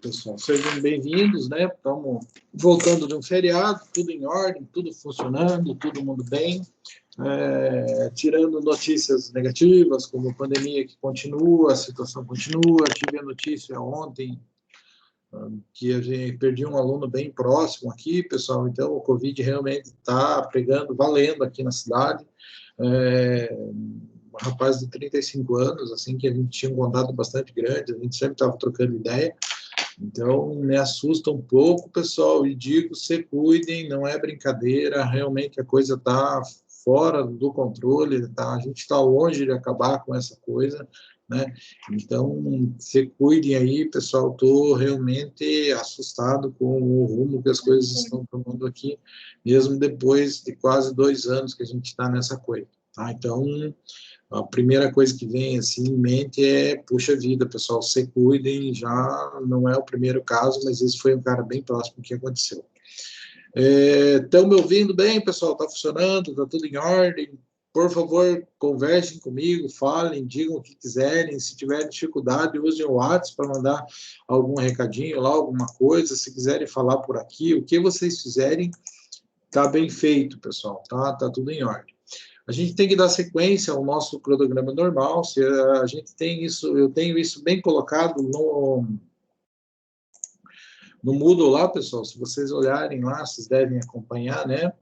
Pessoal, sejam bem-vindos, né? Estamos voltando de um feriado, tudo em ordem, tudo funcionando, todo mundo bem, tirando notícias negativas, como a pandemia que continua, a situação continua. Tive a notícia ontem que a gente perdi um aluno bem próximo aqui, pessoal, então o Covid realmente está pegando, valendo aqui na cidade. Um rapaz de 35 anos, assim, que a gente tinha um contato bastante grande, a gente sempre estava trocando ideia. Então, me assusta um pouco, pessoal, e digo, se cuidem, não é brincadeira, realmente a coisa está fora do controle, tá? A gente está longe de acabar com essa coisa, né? Então, se cuidem aí, pessoal, estou realmente assustado com o rumo que as coisas estão tomando aqui, mesmo depois de quase 2 anos que a gente está nessa coisa, tá? Então, a primeira coisa que vem assim em mente é, puxa vida, pessoal, se cuidem, já não é o primeiro caso, mas esse foi um cara bem próximo que aconteceu. Estão me ouvindo bem, pessoal? Está funcionando? Está tudo em ordem? Por favor, conversem comigo, falem, digam o que quiserem. Se tiverem dificuldade, usem o WhatsApp para mandar algum recadinho lá, alguma coisa. Se quiserem falar por aqui, o que vocês fizerem, está bem feito, pessoal, tá? Está tudo em ordem. A gente tem que dar sequência ao nosso cronograma normal. Se a gente tem isso, eu tenho isso bem colocado no Moodle lá, pessoal. Se vocês olharem lá, vocês devem acompanhar, né?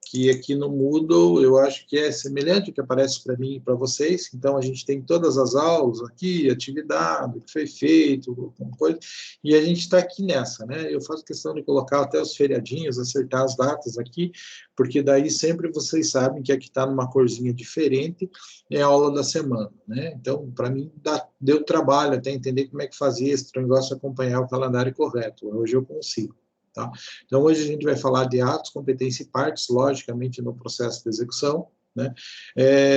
Que aqui no Moodle eu acho que é semelhante ao que aparece para mim e para vocês. Então, a gente tem todas as aulas aqui, atividade, o que foi feito, coisa, e a gente está aqui nessa, né? Eu faço questão de colocar até os feriadinhos, acertar as datas aqui, porque daí sempre vocês sabem que aqui está numa corzinha diferente, é a aula da semana, né? Então, para mim, deu trabalho até entender como é que fazia esse negócio, acompanhar o calendário correto. Hoje eu consigo. Tá? Então, hoje a gente vai falar de atos, competência e partes, logicamente, no processo de execução. Né?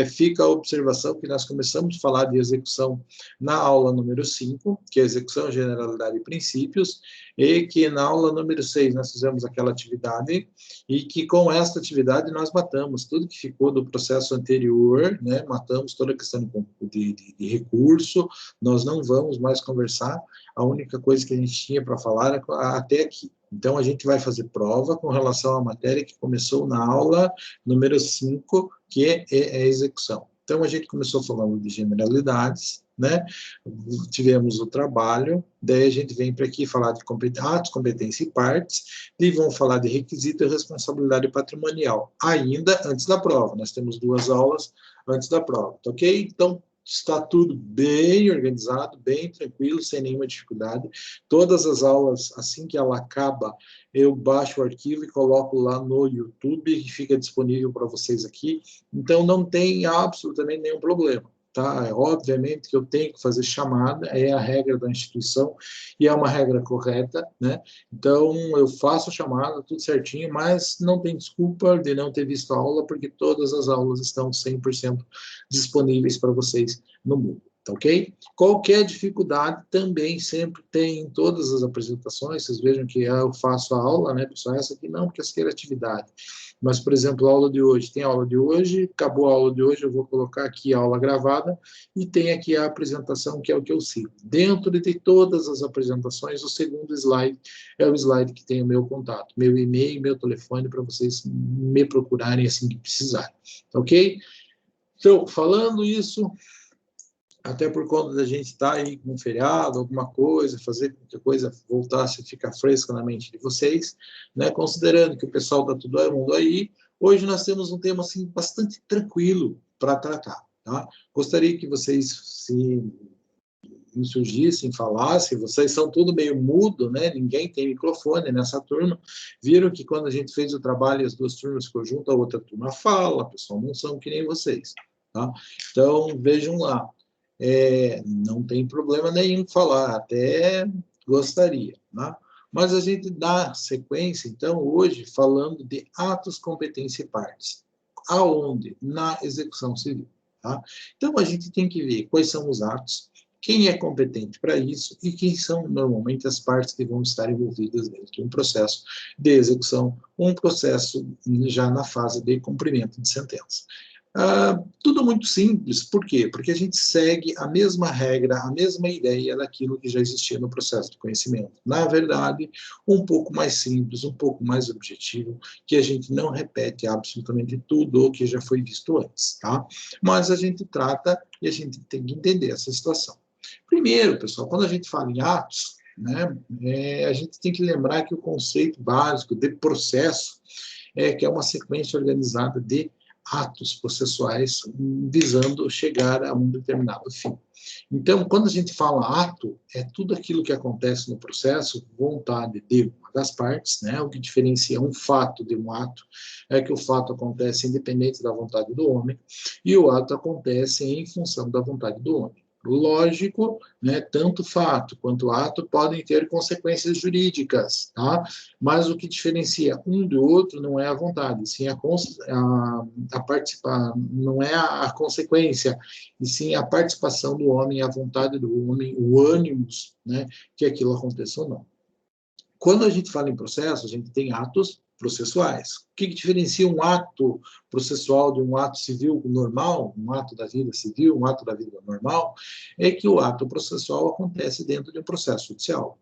Fica a observação que nós começamos a falar de execução na aula número 5, que é execução, generalidade e princípios, e que na aula número 6 nós fizemos aquela atividade, e que com esta atividade nós matamos tudo que ficou do processo anterior, né? Matamos toda a questão de recurso, nós não vamos mais conversar, a única coisa que a gente tinha para falar é até aqui. Então, a gente vai fazer prova com relação à matéria que começou na aula número 5, que é a execução. Então, a gente começou falando de generalidades, né? Tivemos o trabalho, daí a gente vem para aqui falar de atos, competência e partes, e vamos falar de requisito e responsabilidade patrimonial, ainda antes da prova. Nós temos 2 aulas antes da prova, tá ok? Então, está tudo bem organizado, bem tranquilo, sem nenhuma dificuldade. Todas as aulas, assim que ela acaba, eu baixo o arquivo e coloco lá no YouTube, que fica disponível para vocês aqui. Então, não tem absolutamente nenhum problema. Tá? Obviamente que eu tenho que fazer chamada, é a regra da instituição, e é uma regra correta, né? Então, eu faço a chamada, tudo certinho, mas não tem desculpa de não ter visto a aula, porque todas as aulas estão 100% disponíveis para vocês no Moodle, tá ok? Qualquer dificuldade também sempre tem em todas as apresentações. Vocês vejam que eu faço a aula, né, pessoal? Essa aqui não, porque essa aqui é atividade. Mas, por exemplo, a aula de hoje, tem a aula de hoje, acabou a aula de hoje, eu vou colocar aqui a aula gravada e tem aqui a apresentação, que é o que eu sigo. Dentro de todas as apresentações, o segundo slide é o slide que tem o meu contato, meu e-mail, meu telefone, para vocês me procurarem assim que precisarem, tá ok? Então, falando isso, até por conta da gente estar aí com um feriado, alguma coisa, fazer com que a coisa voltasse a ficar fresca na mente de vocês, né? Considerando que o pessoal está todo mundo aí, hoje nós temos um tema assim bastante tranquilo para tratar, tá? Gostaria que vocês se insurgissem, falassem, vocês são tudo meio mudo, né? Ninguém tem microfone nessa turma. Viram que quando a gente fez o trabalho e as 2 turmas ficou junto, a outra turma fala, pessoal, não são que nem vocês, tá? Então, vejam lá. Não tem problema nenhum falar, até gostaria, tá? Mas a gente dá sequência, então, hoje, falando de atos, competência e partes. Aonde? Na execução civil, tá? Então, a gente tem que ver quais são os atos, quem é competente para isso e quem são, normalmente, as partes que vão estar envolvidas dentro de um processo de execução, um processo já na fase de cumprimento de sentença. Tudo muito simples. Por quê? Porque a gente segue a mesma regra, a mesma ideia daquilo que já existia no processo de conhecimento. Na verdade, um pouco mais simples, um pouco mais objetivo, que a gente não repete absolutamente tudo o que já foi visto antes, tá? Mas a gente trata e a gente tem que entender essa situação. Primeiro, pessoal, quando a gente fala em atos, né, a gente tem que lembrar que o conceito básico de processo que é uma sequência organizada de atos processuais visando chegar a um determinado fim. Então, quando a gente fala ato, é tudo aquilo que acontece no processo, vontade de uma das partes, né? O que diferencia um fato de um ato é que o fato acontece independente da vontade do homem e o ato acontece em função da vontade do homem. Lógico, né, tanto fato quanto ato podem ter consequências jurídicas, tá? Mas o que diferencia um do outro não é a vontade, sim a participar, não é a consequência, e sim a participação do homem, a vontade do homem, o ânimos, né, que aquilo aconteça ou não. Quando a gente fala em processo, a gente tem atos processuais. O que diferencia um ato processual de um ato civil normal, um ato da vida civil, um ato da vida normal, é que o ato processual acontece dentro de um processo judicial.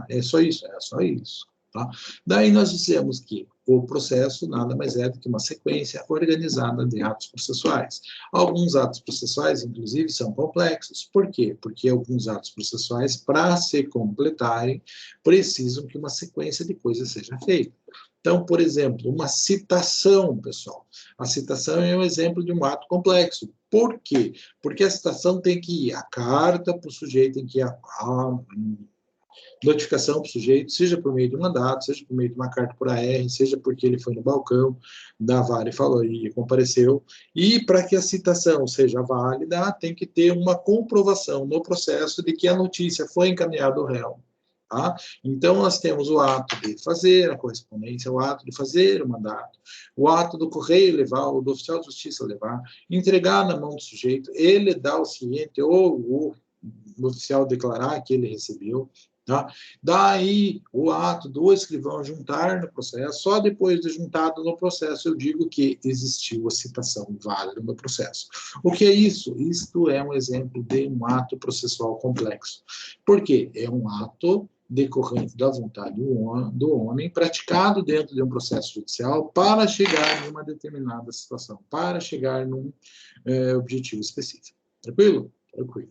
É só isso? É só isso. Tá? Daí nós dizemos que o processo nada mais é do que uma sequência organizada de atos processuais. Alguns atos processuais, inclusive, são complexos. Por quê? Porque alguns atos processuais, para se completarem, precisam que uma sequência de coisas seja feita. Então, por exemplo, uma citação, pessoal. A citação é um exemplo de um ato complexo. Por quê? Porque a citação tem que ir a carta para o sujeito, tem que ir a notificação para o sujeito, seja por meio de um mandato, seja por meio de uma carta por AR, seja porque ele foi no balcão da vara e falou e compareceu. E para que a citação seja válida, tem que ter uma comprovação no processo de que a notícia foi encaminhada ao réu. Tá? Então, nós temos o ato de fazer a correspondência, o ato de fazer o mandato, o ato do correio levar, o do oficial de justiça levar, entregar na mão do sujeito, ele dar ao ciente ou o oficial declarar que ele recebeu. Tá? Daí, o ato do escrivão juntar no processo, só depois de juntado no processo eu digo que existiu a citação válida no processo. O que é isso? Isto é um exemplo de um ato processual complexo. Por quê? É um ato decorrente da vontade do homem, praticado dentro de um processo judicial para chegar numa determinada situação, para chegar num objetivo específico. Tranquilo? Tranquilo.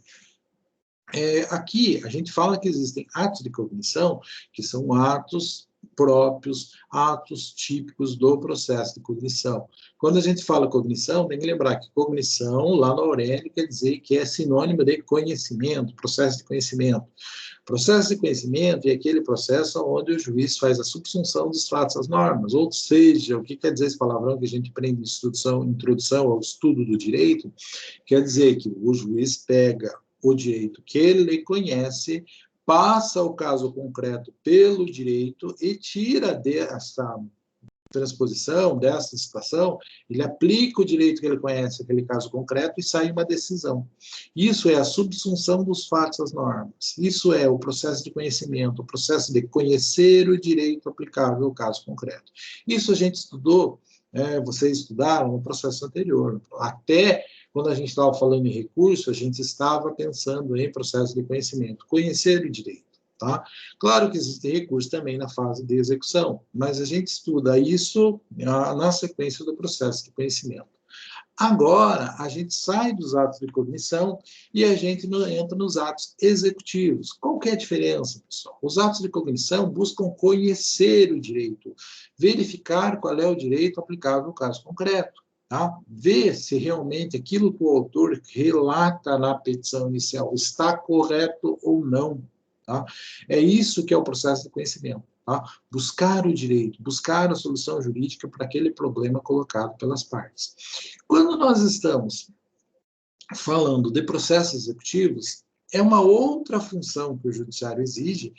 Aqui, a gente fala que existem atos de cognição, que são atos próprios, atos típicos do processo de cognição. Quando a gente fala cognição, tem que lembrar que cognição, lá na Aurélio, quer dizer que é sinônimo de conhecimento, processo de conhecimento. Processo de conhecimento é aquele processo onde o juiz faz a subsunção dos fatos às normas, ou seja, o que quer dizer esse palavrão que a gente aprende em introdução ao estudo do direito, quer dizer que o juiz pega o direito que ele conhece, passa o caso concreto pelo direito e tira dessa transposição, dessa situação, ele aplica o direito que ele conhece àquele caso concreto e sai uma decisão. Isso é a subsunção dos fatos às normas. Isso é o processo de conhecimento, o processo de conhecer o direito aplicável ao caso concreto. Isso a gente estudou, vocês estudaram no processo anterior, até quando a gente estava falando em recurso, a gente estava pensando em processo de conhecimento, conhecer o direito. Tá? Claro que existe recurso também na fase de execução, mas a gente estuda isso na sequência do processo de conhecimento. Agora, a gente sai dos atos de cognição e a gente entra nos atos executivos. Qual que é a diferença, pessoal? Os atos de cognição buscam conhecer o direito, verificar qual é o direito aplicável no caso concreto. Tá? Ver se realmente aquilo que o autor relata na petição inicial está correto ou não. Tá? É isso que é o processo de conhecimento. Tá? Buscar o direito, buscar a solução jurídica para aquele problema colocado pelas partes. Quando nós estamos falando de processos executivos, é uma outra função que o judiciário exige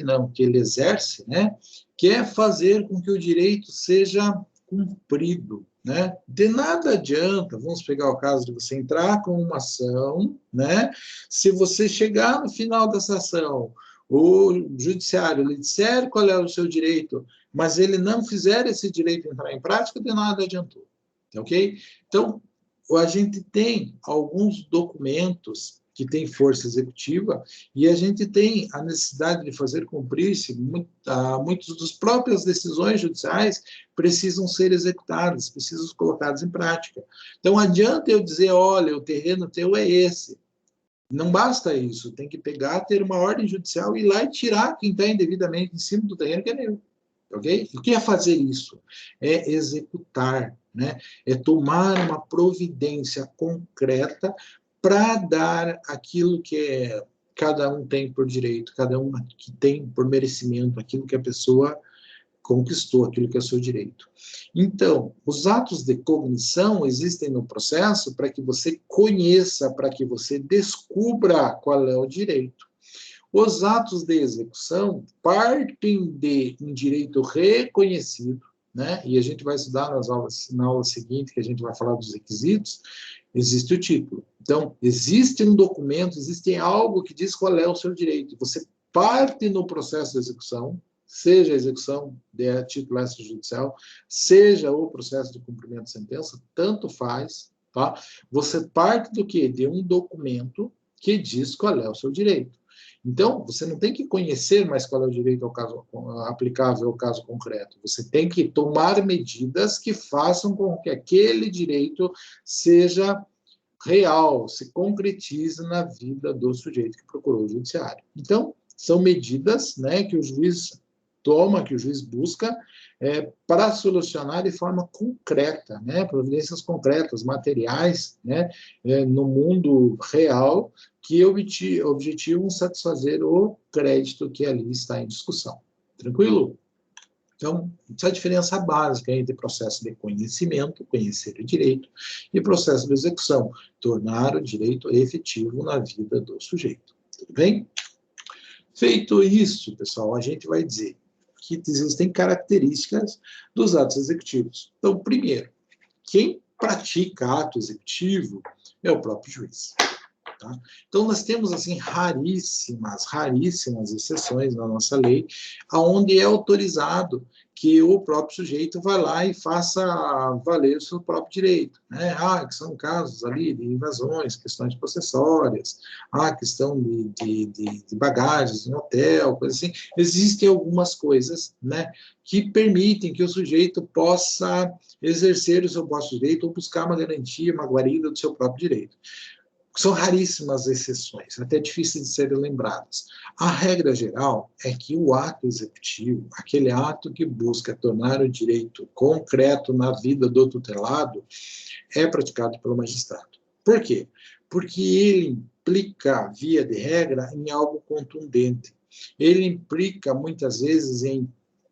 não, que ele exerce, né? Que é fazer com que o direito seja cumprido, né? De nada adianta, vamos pegar o caso de você entrar com uma ação, né? Se você chegar no final dessa ação, o judiciário lhe disser qual é o seu direito, mas ele não fizer esse direito entrar em prática, de nada adiantou. ok? Então, a gente tem alguns documentos que têm força executiva e a gente tem a necessidade de fazer cumprir-se, muitas das próprias decisões judiciais precisam ser executadas, precisam ser colocadas em prática. Então, adianta eu dizer, olha, o terreno teu é esse. Não basta isso, tem que pegar, ter uma ordem judicial e ir lá e tirar quem está indevidamente em cima do terreno que é meu. Ok? O que é fazer isso? É executar, né? É tomar uma providência concreta para dar aquilo que cada um tem por direito, cada um que tem por merecimento, aquilo que a pessoa conquistou, aquilo que é seu direito. Então, os atos de cognição existem no processo para que você conheça, para que você descubra qual é o direito. Os atos de execução partem de um direito reconhecido, né? E a gente vai estudar na aula seguinte, que a gente vai falar dos requisitos, existe o título. Então, existe um documento, existe algo que diz qual é o seu direito. Você parte no processo de execução, seja a execução de título extrajudicial, seja o processo de cumprimento de sentença, tanto faz, tá? Você parte do quê? De um documento que diz qual é o seu direito. Então, você não tem que conhecer mais qual é o direito ao caso, aplicável ao caso concreto. Você tem que tomar medidas que façam com que aquele direito seja real, se concretize na vida do sujeito que procurou o judiciário. Então, são medidas, né, que o juiz toma, que o juiz busca, para solucionar de forma concreta, né, providências concretas, materiais, né, no mundo real, que objetivam satisfazer o crédito que ali está em discussão. Tranquilo? Então, essa é a diferença básica entre processo de conhecimento, conhecer o direito, e processo de execução, tornar o direito efetivo na vida do sujeito. Tudo bem? Feito isso, pessoal, a gente vai dizer que existem características dos atos executivos. Então, primeiro, quem pratica ato executivo é o próprio juiz. Tá? Então, nós temos, assim, raríssimas exceções na nossa lei, onde é autorizado que o próprio sujeito vá lá e faça valer o seu próprio direito. Né? Que são casos ali de invasões, questões possessórias, questão de bagagens em hotel, coisa assim. Existem algumas coisas, né, que permitem que o sujeito possa exercer o seu próprio direito ou buscar uma garantia, uma guarida do seu próprio direito. São raríssimas exceções, até difíceis de serem lembradas. A regra geral é que o ato executivo, aquele ato que busca tornar o direito concreto na vida do tutelado, é praticado pelo magistrado. Por quê? Porque ele implica, via de regra, em algo contundente. Ele implica, muitas vezes, em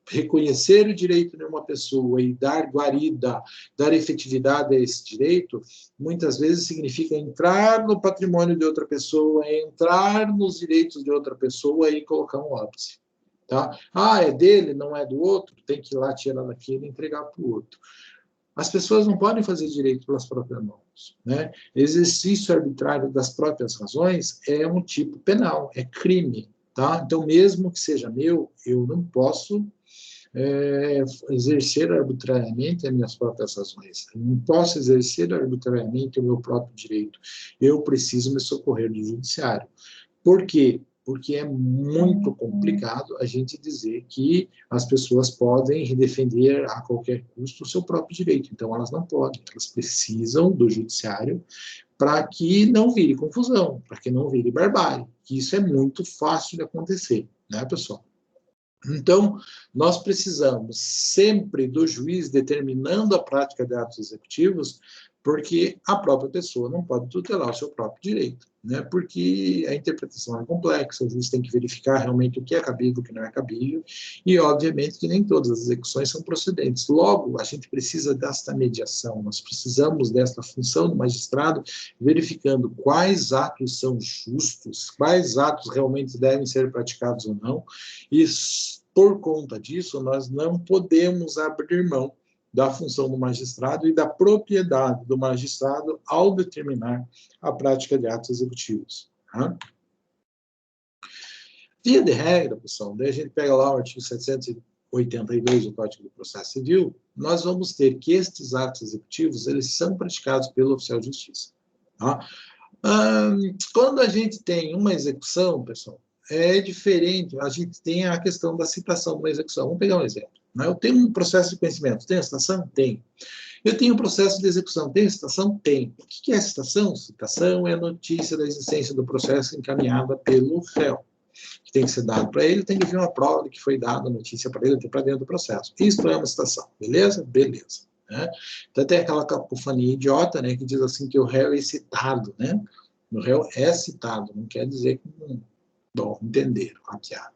reconhecer o direito de uma pessoa e dar guarida, dar efetividade a esse direito, muitas vezes significa entrar no patrimônio de outra pessoa, entrar nos direitos de outra pessoa e colocar um óbice. Tá? É dele, não é do outro, tem que ir lá tirar daquele e entregar para o outro. As pessoas não podem fazer direito pelas próprias mãos. Né? Exercício arbitrário das próprias razões é um tipo penal, é crime. Tá? Então, mesmo que seja meu, eu não posso exercer arbitrariamente as minhas próprias razões. Eu não posso exercer arbitrariamente o meu próprio direito. Eu preciso me socorrer do judiciário. Por quê? Porque é muito complicado a gente dizer que as pessoas podem defender a qualquer custo o seu próprio direito. Então, elas não podem. Elas precisam do judiciário para que não vire confusão, para que não vire barbárie. Que isso é muito fácil de acontecer, né, pessoal? Então, nós precisamos sempre do juiz determinando a prática de atos executivos, porque a própria pessoa não pode tutelar o seu próprio direito, né? Porque a interpretação é complexa, o juiz tem que verificar realmente o que é cabível, o que não é cabível, e obviamente que nem todas as execuções são procedentes. Logo, a gente precisa desta mediação, nós precisamos desta função do magistrado, verificando quais atos são justos, quais atos realmente devem ser praticados ou não, e por conta disso, nós não podemos abrir mão da função do magistrado e da propriedade do magistrado ao determinar a prática de atos executivos. Tá? Via de regra, pessoal, daí a gente pega lá o artigo 82 do Código do Processo Civil, nós vamos ter que estes atos executivos, eles são praticados pelo oficial de justiça. Tá? Quando a gente tem uma execução, pessoal, é diferente. A gente tem a questão da citação de uma execução. Vamos pegar um exemplo. Né? Eu tenho um processo de conhecimento. Tem a citação? Tem. Eu tenho um processo de execução. Tem a citação? Tem. O que é a citação? Citação é a notícia da existência do processo encaminhada pelo réu. Que tem que ser dado para ele, tem que vir uma prova de que foi dada a notícia para ele, para dentro do processo. Isso é uma citação. Beleza? Beleza. Né? Então tem aquela cacofonia idiota, né, que diz assim que o réu é citado, né? O réu é citado, não quer dizer que não... Bom, entenderam a piada.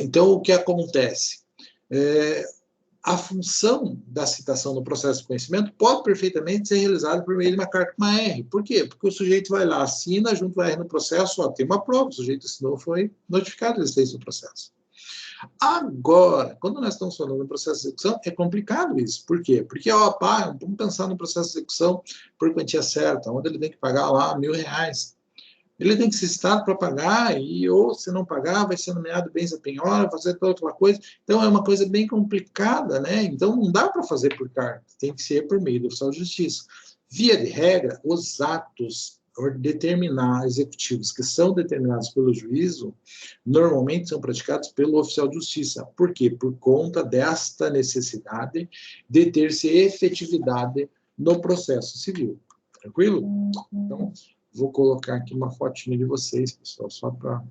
Então, o que acontece? A função da citação no processo de conhecimento pode perfeitamente ser realizada por meio de uma carta com uma R. Por quê? Porque o sujeito vai lá, assina, junto a R no processo, ó, tem uma prova, o sujeito assinou, foi notificado a existência do processo. Agora, quando nós estamos falando do processo de execução, é complicado isso. Por quê? Porque, vamos pensar no processo de execução por quantia certa, onde ele tem que pagar lá R$1.000. Ele tem que ser citado para pagar, ou se não pagar, vai ser nomeado bens a penhora, fazer toda outra coisa. Então, é uma coisa bem complicada, né? Então, não dá para fazer por carta, tem que ser por meio do oficial de justiça. Via de regra, os atos executivos que são determinados pelo juízo, normalmente são praticados pelo oficial de justiça. Por quê? Por conta desta necessidade de ter-se efetividade no processo civil. Tranquilo? Então, vou colocar aqui uma fotinha de vocês, pessoal, só para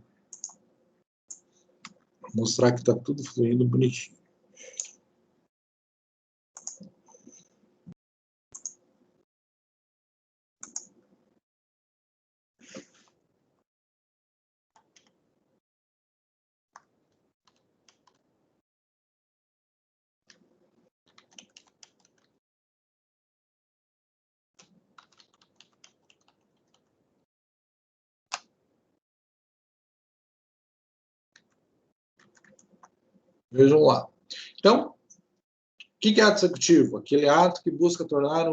mostrar que está tudo fluindo bonitinho. Vejam lá. Então, o que é ato executivo? Aquele ato que busca tornar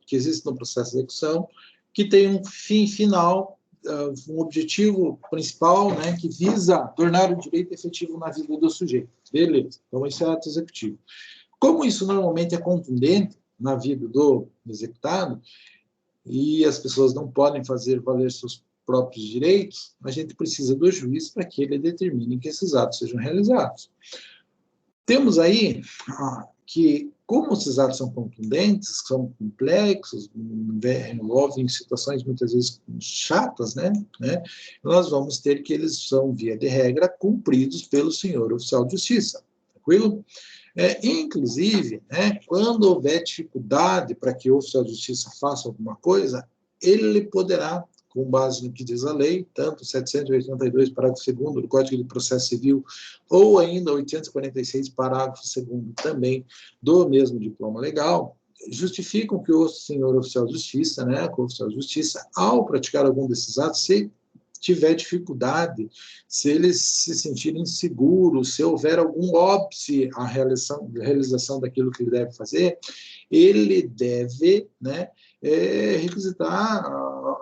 que existe no processo de execução, que tem um fim final, um objetivo principal, né, que visa tornar o direito efetivo na vida do sujeito. Beleza. Então, esse é ato executivo. Como isso normalmente é contundente na vida do executado, e as pessoas não podem fazer valer seus próprios direitos, a gente precisa do juiz para que ele determine que esses atos sejam realizados. Temos aí que, como esses atos são contundentes, são complexos, envolvem situações muitas vezes chatas, né? Nós vamos ter que eles são, via de regra, cumpridos pelo senhor oficial de justiça. Tranquilo? Inclusive, né, quando houver dificuldade para que o oficial de justiça faça alguma coisa, ele poderá, com base no que diz a lei, tanto 782, parágrafo 2º do Código de Processo Civil, ou ainda 846, parágrafo 2º também do mesmo diploma legal, justificam que o senhor oficial de justiça, né, o oficial de justiça, ao praticar algum desses atos, se tiver dificuldade, se eles se sentirem inseguros, se houver algum óbice à realização daquilo que ele deve fazer, ele deve, né, requisitar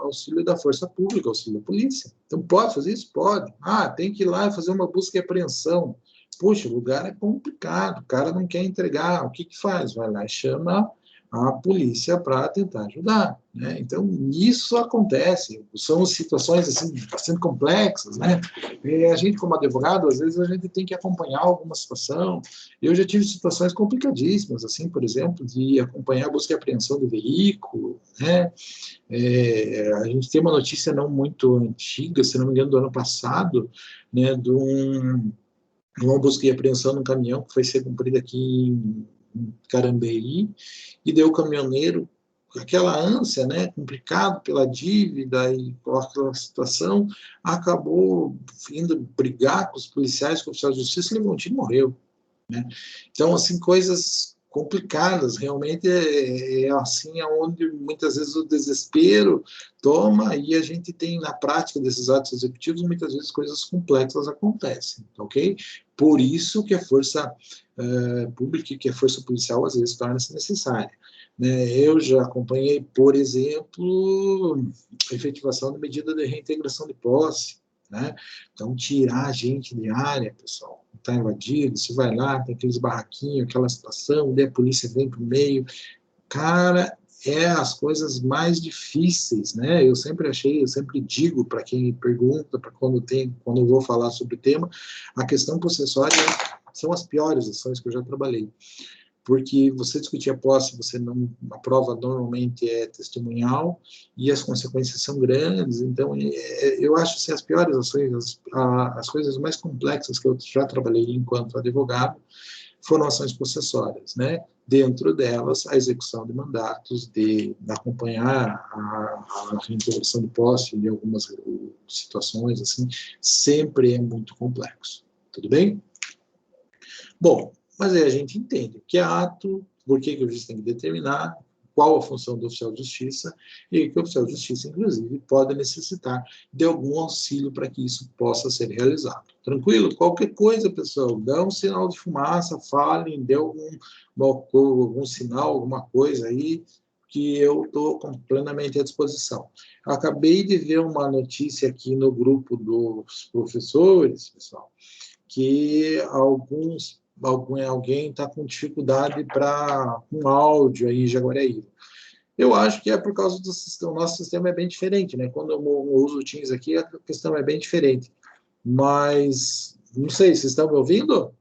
auxílio da força pública, auxílio da polícia. Então, pode fazer isso? Pode. Tem que ir lá fazer uma busca e apreensão. Puxa, o lugar é complicado, o cara não quer entregar, o que faz? Vai lá e chama a polícia para tentar ajudar, né? Então, isso acontece, são situações assim, bastante complexas, né? A gente, como advogado, às vezes a gente tem que acompanhar alguma situação. Eu já tive situações complicadíssimas, assim, por exemplo, de acompanhar a busca e apreensão do veículo, né? A gente tem uma notícia não muito antiga, se não me engano, do ano passado, né, de uma busca e apreensão num caminhão que foi ser cumprida aqui em Carambeí, e deu o caminhoneiro, aquela ânsia, né, complicado pela dívida e por aquela situação, acabou indo brigar com os policiais, com o oficial de justiça, levou um tiro e morreu, né? Então, assim, coisas complicadas, realmente é assim, onde muitas vezes o desespero toma, e a gente tem na prática desses atos executivos, muitas vezes coisas complexas acontecem, ok? Por isso que a força pública e que a força policial às vezes torna-se necessária. Né? Eu já acompanhei, por exemplo, a efetivação da medida de reintegração de posse, né? Então, tirar a gente de área, pessoal, está invadido, você vai lá, tem aqueles barraquinhos, aquela situação, daí a polícia vem para o meio. Cara, é as coisas mais difíceis, né? Eu sempre achei, eu sempre digo para quem me pergunta, para quando eu vou falar sobre o tema, a questão possessória são as piores ações que eu já trabalhei. Porque você discutir a posse, você não, a prova normalmente é testemunhal e as consequências são grandes. Então, eu acho assim, as piores ações, as coisas mais complexas que eu já trabalhei enquanto advogado foram ações possessórias, né? Dentro delas, a execução de mandatos, de acompanhar a reintegração de posse em algumas situações, assim, sempre é muito complexo. Tudo bem? Bom, mas aí a gente entende o que é ato, por que o juiz tem que determinar, qual a função do oficial de justiça, e que o oficial de justiça, inclusive, pode necessitar de algum auxílio para que isso possa ser realizado. Tranquilo? Qualquer coisa, pessoal, dá um sinal de fumaça, falem, dê algum sinal, alguma coisa aí, que eu estou plenamente à disposição. Eu acabei de ver uma notícia aqui no grupo dos professores, pessoal, que alguém está com dificuldade para um áudio aí em Jaguareíra. Eu acho que é por causa do sistema, o nosso sistema é bem diferente, né? Quando eu uso o Teams aqui, a questão é bem diferente. Mas, não sei, vocês estão me ouvindo?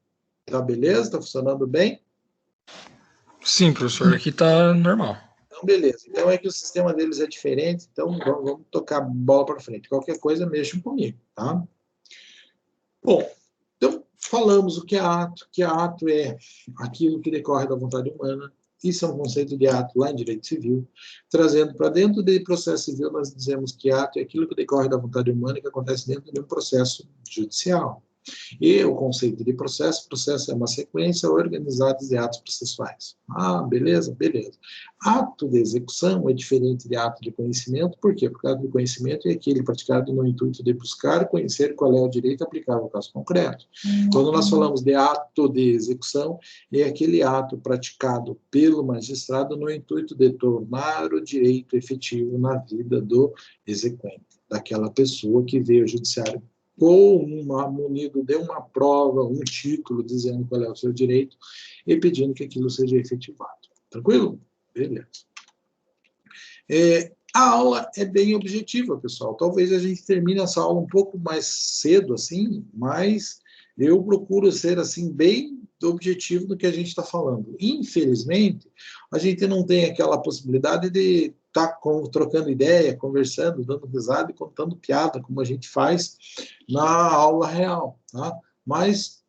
Tá beleza? Está funcionando bem? Sim, professor, aqui tá normal. Então, beleza. Então, é que o sistema deles é diferente, então vamos tocar bola para frente. Qualquer coisa, mexam comigo, tá? Bom, então, falamos o que ato é aquilo que decorre da vontade humana, isso é um conceito de ato lá em direito civil, trazendo para dentro de processo civil, nós dizemos que ato é aquilo que decorre da vontade humana e que acontece dentro de um processo judicial. E o conceito de processo é uma sequência organizada de atos processuais. Ah, beleza? Beleza. Ato de execução é diferente de ato de conhecimento, por quê? Porque ato de conhecimento é aquele praticado no intuito de buscar conhecer qual é o direito aplicável ao caso concreto. Quando nós falamos de ato de execução, é aquele ato praticado pelo magistrado no intuito de tornar o direito efetivo na vida do exequente, daquela pessoa que veio ao judiciário munido de uma prova, um título dizendo qual é o seu direito e pedindo que aquilo seja efetivado. Tranquilo? Beleza. A aula é bem objetiva, pessoal. Talvez a gente termine essa aula um pouco mais cedo, assim, mas eu procuro ser, assim, bem objetivo do que a gente está falando. Infelizmente, a gente não tem aquela possibilidade de estar trocando ideia, conversando, dando risada e contando piada, como a gente faz na aula real, tá? Mas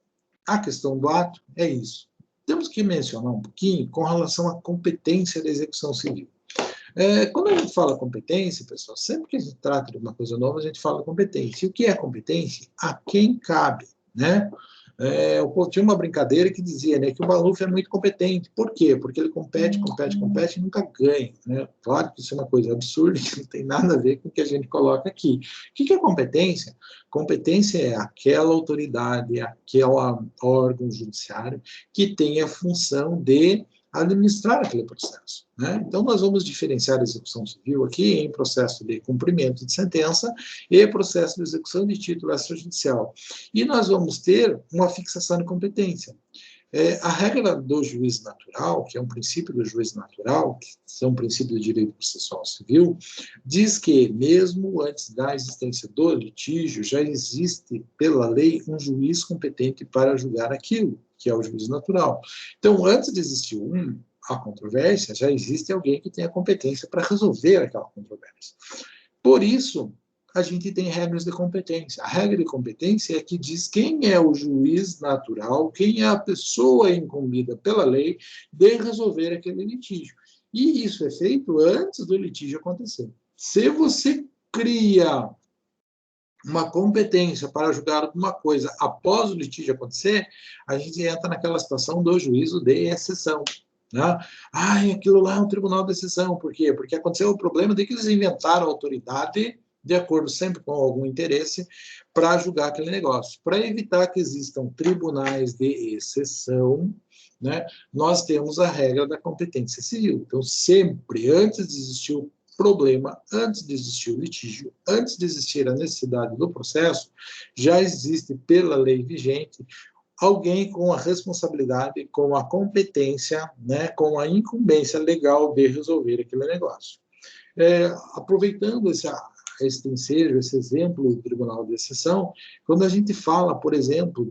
a questão do ato é isso. Temos que mencionar um pouquinho com relação à competência da execução civil. Quando a gente fala competência, pessoal, sempre que a gente trata de uma coisa nova, a gente fala competência. E o que é competência? A quem cabe, né? Tinha uma brincadeira que dizia, né, que o Maluf é muito competente. Por quê? Porque ele compete e nunca ganha, né? Claro que isso é uma coisa absurda, que não tem nada a ver com o que a gente coloca aqui. O que é competência? Competência é aquela autoridade, aquele órgão judiciário que tem a função de administrar aquele processo, né? Então, nós vamos diferenciar a execução civil aqui em processo de cumprimento de sentença e processo de execução de título extrajudicial. E nós vamos ter uma fixação de competência. A regra do juiz natural, que é um princípio do juiz natural, que são princípios de direito processual civil, diz que, mesmo antes da existência do litígio, já existe, pela lei, um juiz competente para julgar aquilo, que é o juiz natural. Então, antes de existir a controvérsia, já existe alguém que tem a competência para resolver aquela controvérsia. Por isso, a gente tem regras de competência. A regra de competência é que diz quem é o juiz natural, quem é a pessoa incumbida pela lei de resolver aquele litígio. E isso é feito antes do litígio acontecer. Se você cria uma competência para julgar alguma coisa após o litígio acontecer, a gente entra naquela situação do juízo de exceção. Né? Aquilo lá é um tribunal de exceção. Por quê? Porque aconteceu o problema de que eles inventaram a autoridade, de acordo sempre com algum interesse, para julgar aquele negócio. Para evitar que existam tribunais de exceção, né, nós temos a regra da competência civil. Então, sempre, antes de existir o problema, antes de existir o litígio, antes de existir a necessidade do processo, já existe pela lei vigente alguém com a responsabilidade, com a competência, né, com a incumbência legal de resolver aquele negócio. Aproveitando esse ensejo, esse exemplo do Tribunal de Exceção, quando a gente fala, por exemplo,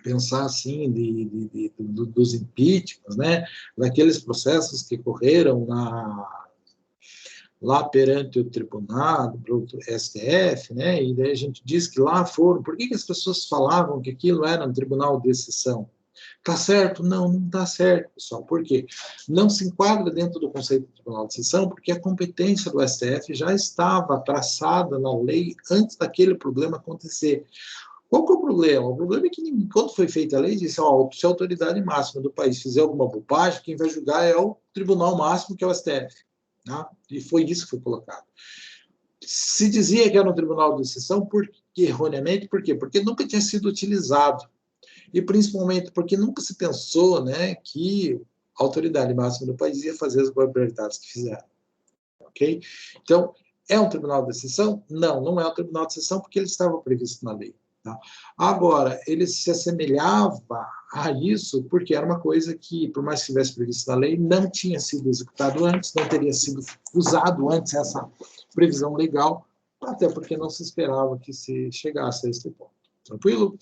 pensar assim, dos impeachments, né, daqueles processos que correram lá perante o tribunal, o STF, né, e daí a gente diz que lá foram, por que as pessoas falavam que aquilo era um tribunal de exceção? Está certo? Não, não está certo, pessoal. Por quê? Não se enquadra dentro do conceito de tribunal de exceção, porque a competência do STF já estava traçada na lei antes daquele problema acontecer. Qual que é o problema? O problema é que, quando foi feita a lei, disse, se a autoridade máxima do país fizer alguma bobagem, quem vai julgar é o tribunal máximo, que é o STF. Tá? E foi isso que foi colocado. Se dizia que era um tribunal de exceção, erroneamente, por quê? Porque nunca tinha sido utilizado. E principalmente porque nunca se pensou, né, que a autoridade máxima do país ia fazer as barbaridades que fizeram. Ok? Então, é um tribunal de exceção? Não, não é um tribunal de exceção porque ele estava previsto na lei. Tá? Agora, ele se assemelhava a isso porque era uma coisa que, por mais que estivesse previsto na lei, não tinha sido executado antes, não teria sido usado antes essa previsão legal, até porque não se esperava que se chegasse a esse ponto. Tranquilo?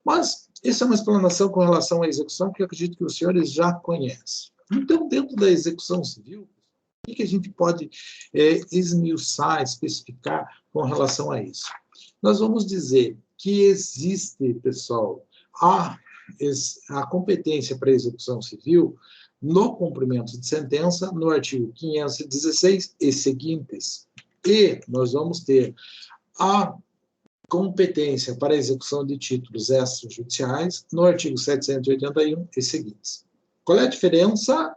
Mas essa é uma explanação com relação à execução que eu acredito que os senhores já conhecem. Então, dentro da execução civil, o que a gente pode esmiuçar, especificar com relação a isso? Nós vamos dizer que existe, pessoal, a competência para a execução civil no cumprimento de sentença, no artigo 516 e seguintes. E nós vamos ter a competência para a execução de títulos extrajudiciais no artigo 781 e seguintes. Qual é a diferença?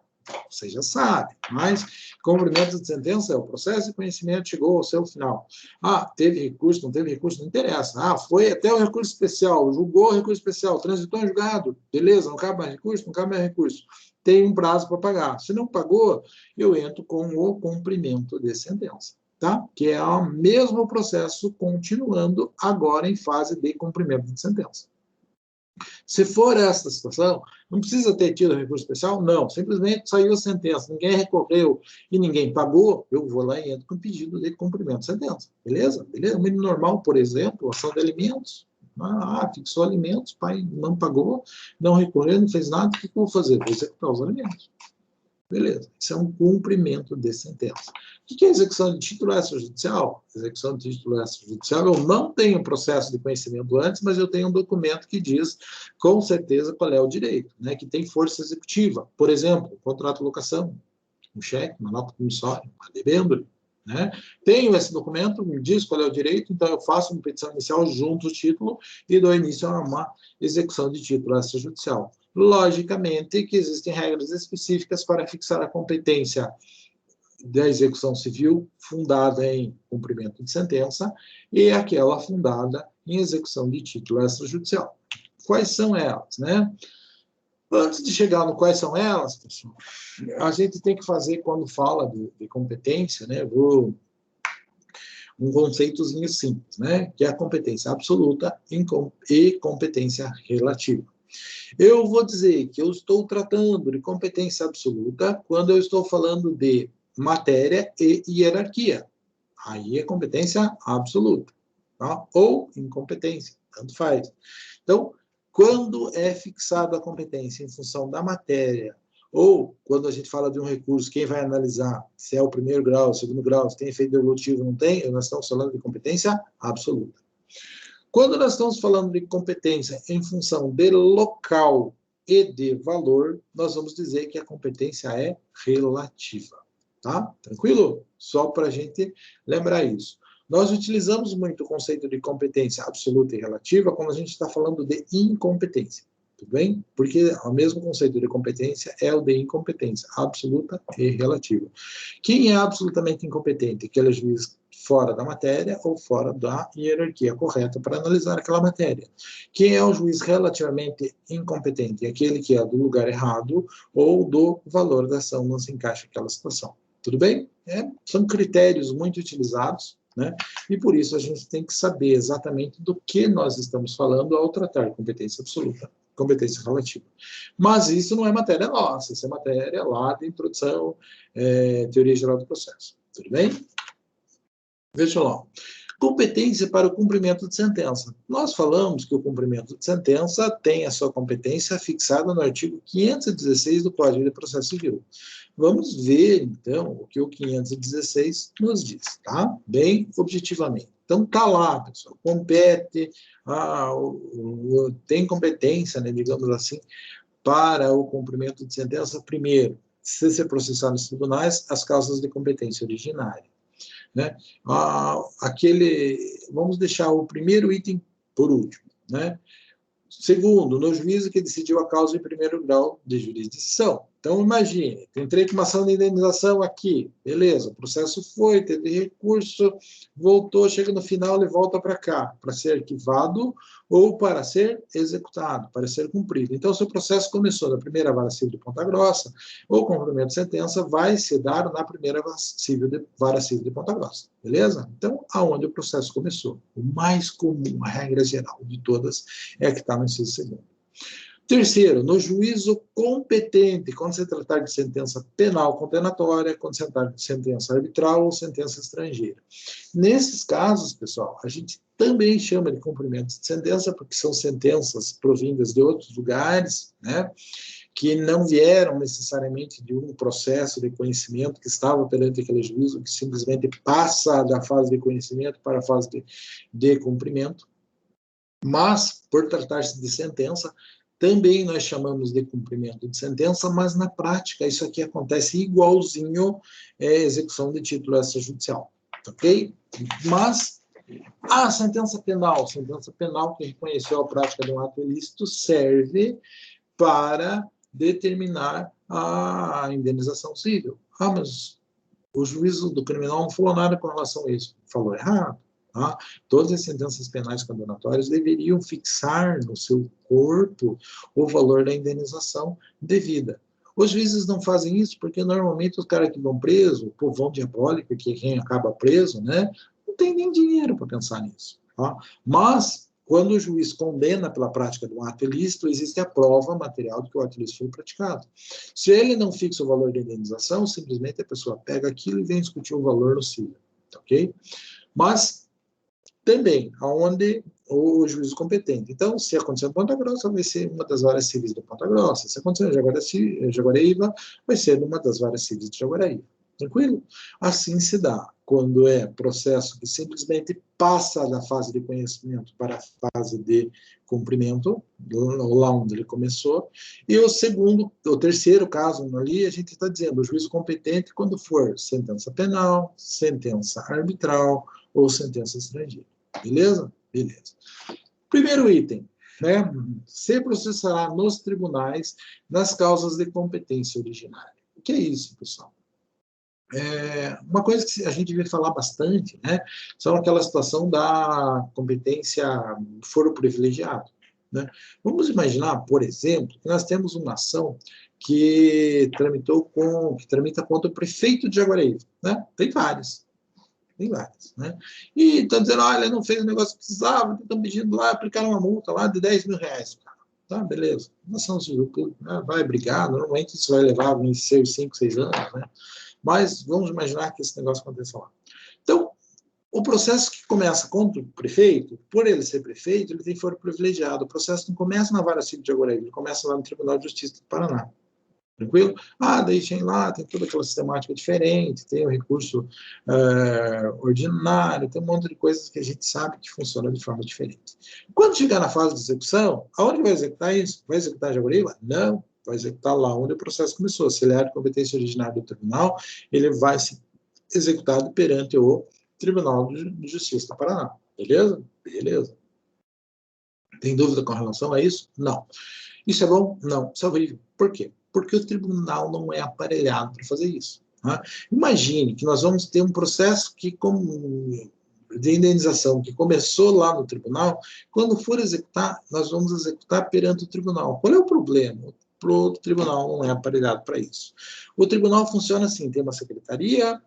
Você já sabe, mas cumprimento de sentença é o processo de conhecimento chegou ao seu final. Teve recurso, não teve recurso, não interessa. Foi até o recurso especial, julgou o recurso especial, transitou em julgado, beleza, não cabe mais recurso, não cabe mais recurso. Tem um prazo para pagar. Se não pagou, eu entro com o cumprimento de sentença. Tá? Que é o mesmo processo continuando agora em fase de cumprimento de sentença. Se for essa situação, não precisa ter tido recurso especial? Não, simplesmente saiu a sentença, ninguém recorreu e ninguém pagou, eu vou lá e entro com pedido de cumprimento de sentença. Beleza? Beleza? O mínimo normal, por exemplo, ação de alimentos. Fixou alimentos, pai não pagou, não recorreu, não fez nada, o que eu vou fazer? Vou executar os alimentos. Beleza, isso é um cumprimento de sentença. O que é execução de título extrajudicial? Execução de título extrajudicial, eu não tenho processo de conhecimento antes, mas eu tenho um documento que diz com certeza qual é o direito, né, que tem força executiva. Por exemplo, contrato de locação, um cheque, uma nota promissória, uma debênture, né? Tenho esse documento, me diz qual é o direito, então eu faço uma petição inicial junto ao título e dou início a uma execução de título extrajudicial. Logicamente que existem regras específicas para fixar a competência da execução civil fundada em cumprimento de sentença e aquela fundada em execução de título extrajudicial. Quais são elas, né? Antes de chegar no quais são elas, pessoal, a gente tem que fazer, quando fala de competência, né, um conceitozinho simples, né, que é a competência absoluta e competência relativa. Eu vou dizer que eu estou tratando de competência absoluta quando eu estou falando de matéria e hierarquia. Aí é competência absoluta, tá? Ou incompetência, tanto faz. Então, quando é fixada a competência em função da matéria, ou quando a gente fala de um recurso, quem vai analisar se é o primeiro grau, o segundo grau, se tem efeito devolutivo ou não tem, nós estamos falando de competência absoluta. Quando nós estamos falando de competência em função de local e de valor, nós vamos dizer que a competência é relativa. Tá? Tranquilo? Só para a gente lembrar isso. Nós utilizamos muito o conceito de competência absoluta e relativa quando a gente está falando de incompetência. Tudo bem? Porque o mesmo conceito de competência é o de incompetência absoluta e relativa. Quem é absolutamente incompetente? Aquele juiz fora da matéria ou fora da hierarquia correta para analisar aquela matéria. Quem é o juiz relativamente incompetente? Aquele que é do lugar errado ou do valor da ação não se encaixa naquela situação. Tudo bem? São critérios muito utilizados, né? E por isso a gente tem que saber exatamente do que nós estamos falando ao tratar competência absoluta, competência relativa. Mas isso não é matéria nossa, isso é matéria lá de introdução, teoria geral do processo. Tudo bem? Veja lá. Competência para o cumprimento de sentença. Nós falamos que o cumprimento de sentença tem a sua competência fixada no artigo 516 do Código de Processo Civil. Vamos ver, então, o que o 516 nos diz, tá? Bem objetivamente. Então, tá lá, pessoal, compete, tem competência, né, digamos assim, para o cumprimento de sentença, primeiro, se ser processado nos tribunais, as causas de competência originária. Né? Vamos deixar o primeiro item por último. Né? Segundo, no juízo que decidiu a causa em primeiro grau de jurisdição. Então, imagine, entrei com uma ação de indenização aqui, beleza, o processo foi, teve recurso, voltou, chega no final, ele volta para cá, para ser arquivado ou para ser executado, para ser cumprido. Então, se o processo começou na primeira vara civil de Ponta Grossa, o cumprimento de sentença vai se dar na primeira vara civil de Ponta Grossa, beleza? Então, aonde o processo começou. O mais comum, a regra geral de todas, é a que está no inciso segundo. Terceiro, no juízo competente, quando se tratar de sentença penal condenatória, quando se tratar de sentença arbitral ou sentença estrangeira. Nesses casos, pessoal, a gente também chama de cumprimento de sentença, porque são sentenças provindas de outros lugares, né, que não vieram necessariamente de um processo de conhecimento que estava perante aquele juízo, que simplesmente passa da fase de conhecimento para a fase de cumprimento. Mas, por tratar-se de sentença, também nós chamamos de cumprimento de sentença, mas na prática isso aqui acontece igualzinho execução de título extrajudicial, ok? Mas a sentença penal que reconheceu a prática de um ato ilícito, serve para determinar a indenização civil. Mas o juízo do criminal não falou nada com relação a isso, falou errado. Tá? Todas as sentenças penais condenatórias deveriam fixar no seu corpo o valor da indenização devida. Os juízes não fazem isso porque normalmente os caras que vão preso, o povão diabólico, que quem acaba preso, né, não tem nem dinheiro para pensar nisso. Tá? Mas, quando o juiz condena pela prática de um ato ilícito, existe a prova material de que o ato ilícito foi praticado. Se ele não fixa o valor da indenização, simplesmente a pessoa pega aquilo e vem discutir o valor no cível. Ok? Mas também, aonde o juízo competente. Então, se aconteceu em Ponta Grossa, vai ser uma das varas civis de Ponta Grossa. Se aconteceu em Jaguaraíva, vai ser uma das varas civis de Jaguaraíva. Tranquilo? Assim se dá quando é processo que simplesmente passa da fase de conhecimento para a fase de cumprimento, lá onde ele começou. E o terceiro caso ali, a gente está dizendo, o juízo competente quando for sentença penal, sentença arbitral ou sentença estrangeira. Beleza? Beleza. Primeiro item, né? Se processará nos tribunais nas causas de competência originária. O que é isso, pessoal? Uma coisa que a gente vê falar bastante, né, são aquela situação da competência foro privilegiado. Né? Vamos imaginar, por exemplo, que nós temos uma ação que tramita contra o prefeito de Jaguaraíva. Né? Tem várias. Né? E estão dizendo, olha, não fez o negócio que precisava, estão pedindo lá, aplicar uma multa lá de R$10.000. Tá, beleza. Nação civil, né, vai brigar, normalmente isso vai levar uns 5, 6 anos, né? Mas vamos imaginar que esse negócio aconteça lá. Então, o processo que começa contra o prefeito, por ele ser prefeito, ele tem foro privilegiado. O processo não começa na vara civil de Jaguaraíva, ele começa lá no Tribunal de Justiça do Paraná. Tranquilo? Daí tem lá, tem toda aquela sistemática diferente, tem o recurso ordinário, tem um monte de coisas que a gente sabe que funciona de forma diferente. Quando chegar na fase de execução, aonde vai executar isso? Vai executar em Jaguaraíva? Não, vai executar lá onde o processo começou. Se ele é de competência originária do tribunal, ele vai ser executado perante o Tribunal de Justiça do Paraná. Beleza? Beleza. Tem dúvida com relação a isso? Não. Isso é bom? Não. Isso é horrível. Por quê? Porque o tribunal não é aparelhado para fazer isso. Tá? Imagine que nós vamos ter um processo de indenização que começou lá no tribunal, quando for executar, nós vamos executar perante o tribunal. Qual é o problema? O tribunal não é aparelhado para isso. O tribunal funciona assim, tem uma secretaria,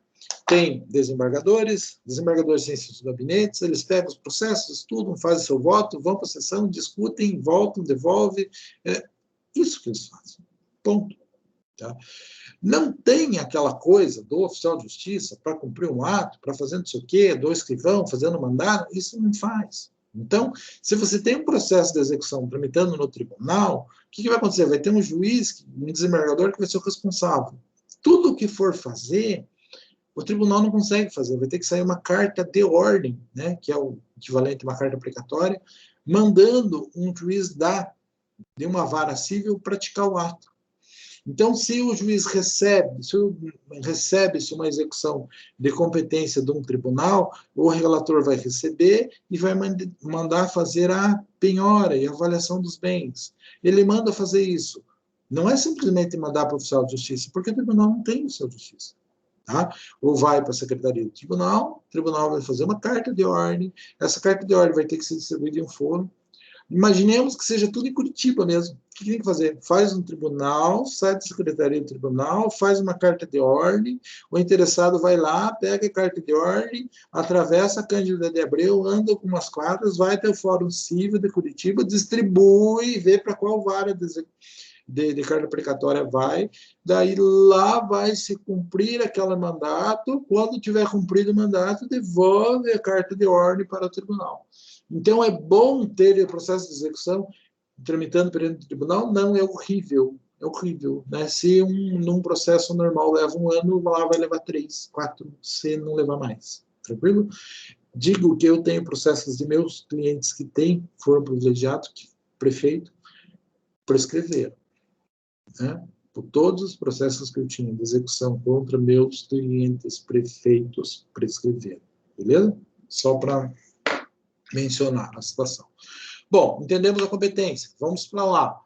tem desembargadores têm seus gabinetes, eles pegam os processos, estudam, fazem seu voto, vão para a sessão, discutem, voltam, devolvem. É isso que eles fazem. Ponto. Tá? Não tem aquela coisa do oficial de justiça para cumprir um ato, para fazer não sei o quê, do escrivão fazendo mandado, isso não faz. Então, se você tem um processo de execução tramitando no tribunal, o que vai acontecer? Vai ter um juiz, um desembargador que vai ser o responsável. Tudo o que for fazer, o tribunal não consegue fazer, vai ter que sair uma carta de ordem, né, que é o equivalente a uma carta precatória, mandando um juiz de uma vara civil praticar o ato. Então, se o juiz recebe-se uma execução de competência de um tribunal, o relator vai receber e vai mandar fazer a penhora e a avaliação dos bens. Ele manda fazer isso. Não é simplesmente mandar para o oficial de justiça, porque o tribunal não tem oficial de justiça. Tá? Ou vai para a secretaria do tribunal, o tribunal vai fazer uma carta de ordem, essa carta de ordem vai ter que ser distribuída em um fórum. Imaginemos que seja tudo em Curitiba mesmo. O que tem que fazer? Faz um tribunal, sai da secretaria do tribunal, faz uma carta de ordem, o interessado vai lá, pega a carta de ordem, atravessa a Cândida de Abreu, anda com umas quadras, vai até o Fórum Civil de Curitiba, distribui, vê para qual vara de carta precatória vai, daí lá vai se cumprir aquele mandato, quando tiver cumprido o mandato, devolve a carta de ordem para o tribunal. Então, é bom ter o processo de execução tramitando perante o tribunal? Não, é horrível, né? Se num processo normal leva 1 ano, lá vai levar 3, 4, se não levar mais, tranquilo? Digo que eu tenho processos de meus clientes que foram privilegiados, que prefeito prescreveram, né? Por todos os processos que eu tinha de execução contra meus clientes prefeitos prescreveram, beleza? Só para mencionar a situação. Bom, entendemos a competência, vamos para lá.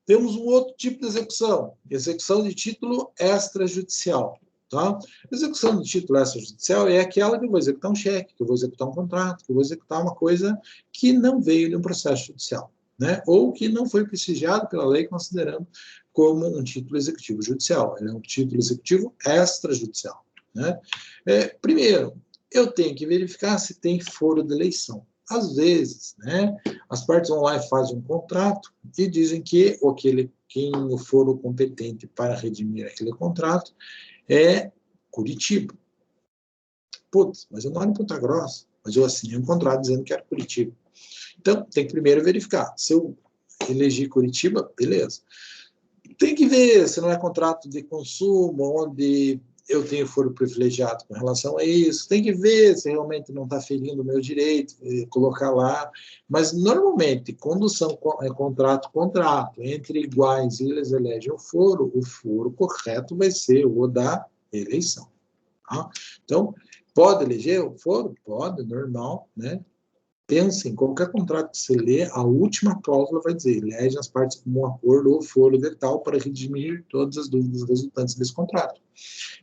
Temos um outro tipo de execução de título extrajudicial. Tá? Execução de título extrajudicial é aquela que eu vou executar um cheque, que eu vou executar um contrato, que eu vou executar uma coisa que não veio de um processo judicial, né? Ou que não foi prestigiado pela lei considerando como um título executivo judicial. Ele é um título executivo extrajudicial, né? Primeiro, eu tenho que verificar se tem foro de eleição. Às vezes, né, as partes online fazem um contrato e dizem que quem for o competente para redimir aquele contrato é Curitiba. Putz, mas eu moro em Ponta Grossa, mas eu assinei um contrato dizendo que era Curitiba. Então, tem que primeiro verificar. Se eu elegi Curitiba, beleza. Tem que ver se não é contrato de consumo, onde eu tenho foro privilegiado com relação a isso. Tem que ver se realmente não está ferindo o meu direito, colocar lá. Mas, normalmente, quando são contrato entre iguais e eles elegem o foro correto vai ser o da eleição. Tá? Então, pode eleger o foro? Pode, normal, né? Pense em qualquer contrato que você lê, a última cláusula vai dizer: elege as partes como um acordo ou foro de tal para redimir todas as dúvidas resultantes desse contrato.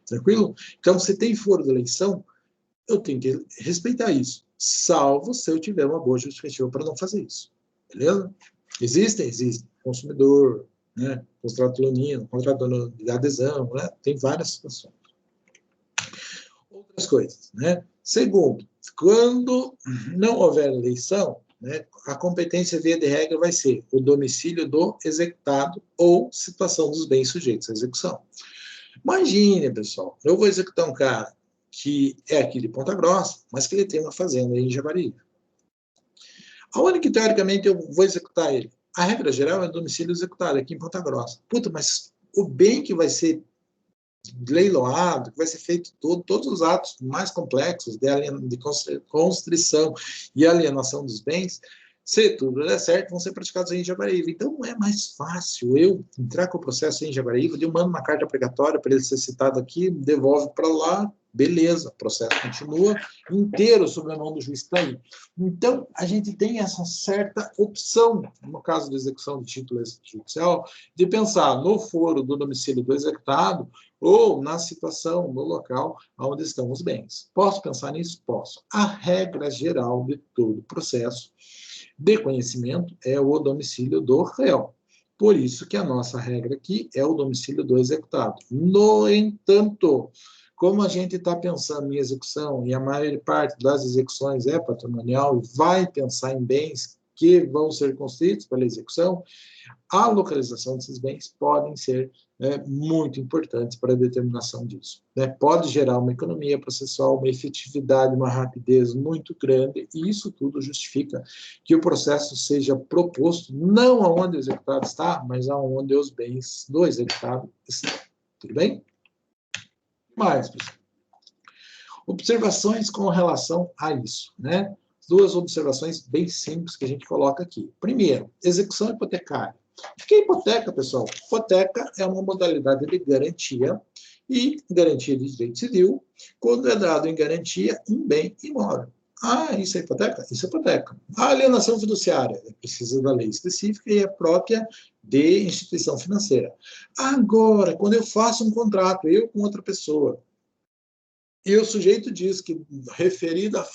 Tranquilo? Então, se tem foro de eleição, eu tenho que respeitar isso, salvo se eu tiver uma boa justificativa para não fazer isso. Beleza? Existem. Consumidor, né? Contrato leonino, contrato de adesão, né? Tem várias situações. Outras coisas, né? Segundo, quando não houver eleição, né, a competência via de regra vai ser o domicílio do executado ou situação dos bens sujeitos à execução. Imagine, pessoal, eu vou executar um cara que é aqui de Ponta Grossa, mas que ele tem uma fazenda em Jaguaribe. Aonde que, teoricamente, eu vou executar ele? A regra geral é o domicílio executado, aqui em Ponta Grossa. Puta, mas o bem que vai ser leiloado, que vai ser feito todos os atos mais complexos de constrição e alienação dos bens, se tudo der certo, vão ser praticados em Jaguaribe. Então, não é mais fácil eu entrar com o processo em Jaguaribe, eu mando uma carta precatória para ele ser citado aqui, devolve para lá, beleza, o processo continua inteiro sob a mão do juiz que está aí. Então, a gente tem essa certa opção, no caso da execução de título extrajudicial, de pensar no foro do domicílio do executado ou na situação, no local onde estão os bens. Posso pensar nisso? Posso. A regra geral de todo o processo de conhecimento é o domicílio do réu. Por isso que a nossa regra aqui é o domicílio do executado. No entanto, como a gente está pensando em execução, e a maior parte das execuções é patrimonial, e vai pensar em bens que vão ser construídos pela execução, a localização desses bens podem ser muito importantes para a determinação disso. Né? Pode gerar uma economia processual, uma efetividade, uma rapidez muito grande, e isso tudo justifica que o processo seja proposto não aonde o executado está, mas aonde os bens do executado estão. Tudo bem? Mais, pessoal. Observações com relação a isso, né? Duas observações bem simples que a gente coloca aqui. Primeiro, execução hipotecária. O que é hipoteca, pessoal? Hipoteca é uma modalidade de garantia e garantia de direito civil, quando é dado em garantia um bem imóvel. Ah, isso é hipoteca? Isso é hipoteca. A alienação fiduciária precisa da lei específica e é própria de instituição financeira. Agora, quando eu faço um contrato, eu com outra pessoa, e o sujeito diz que, referido à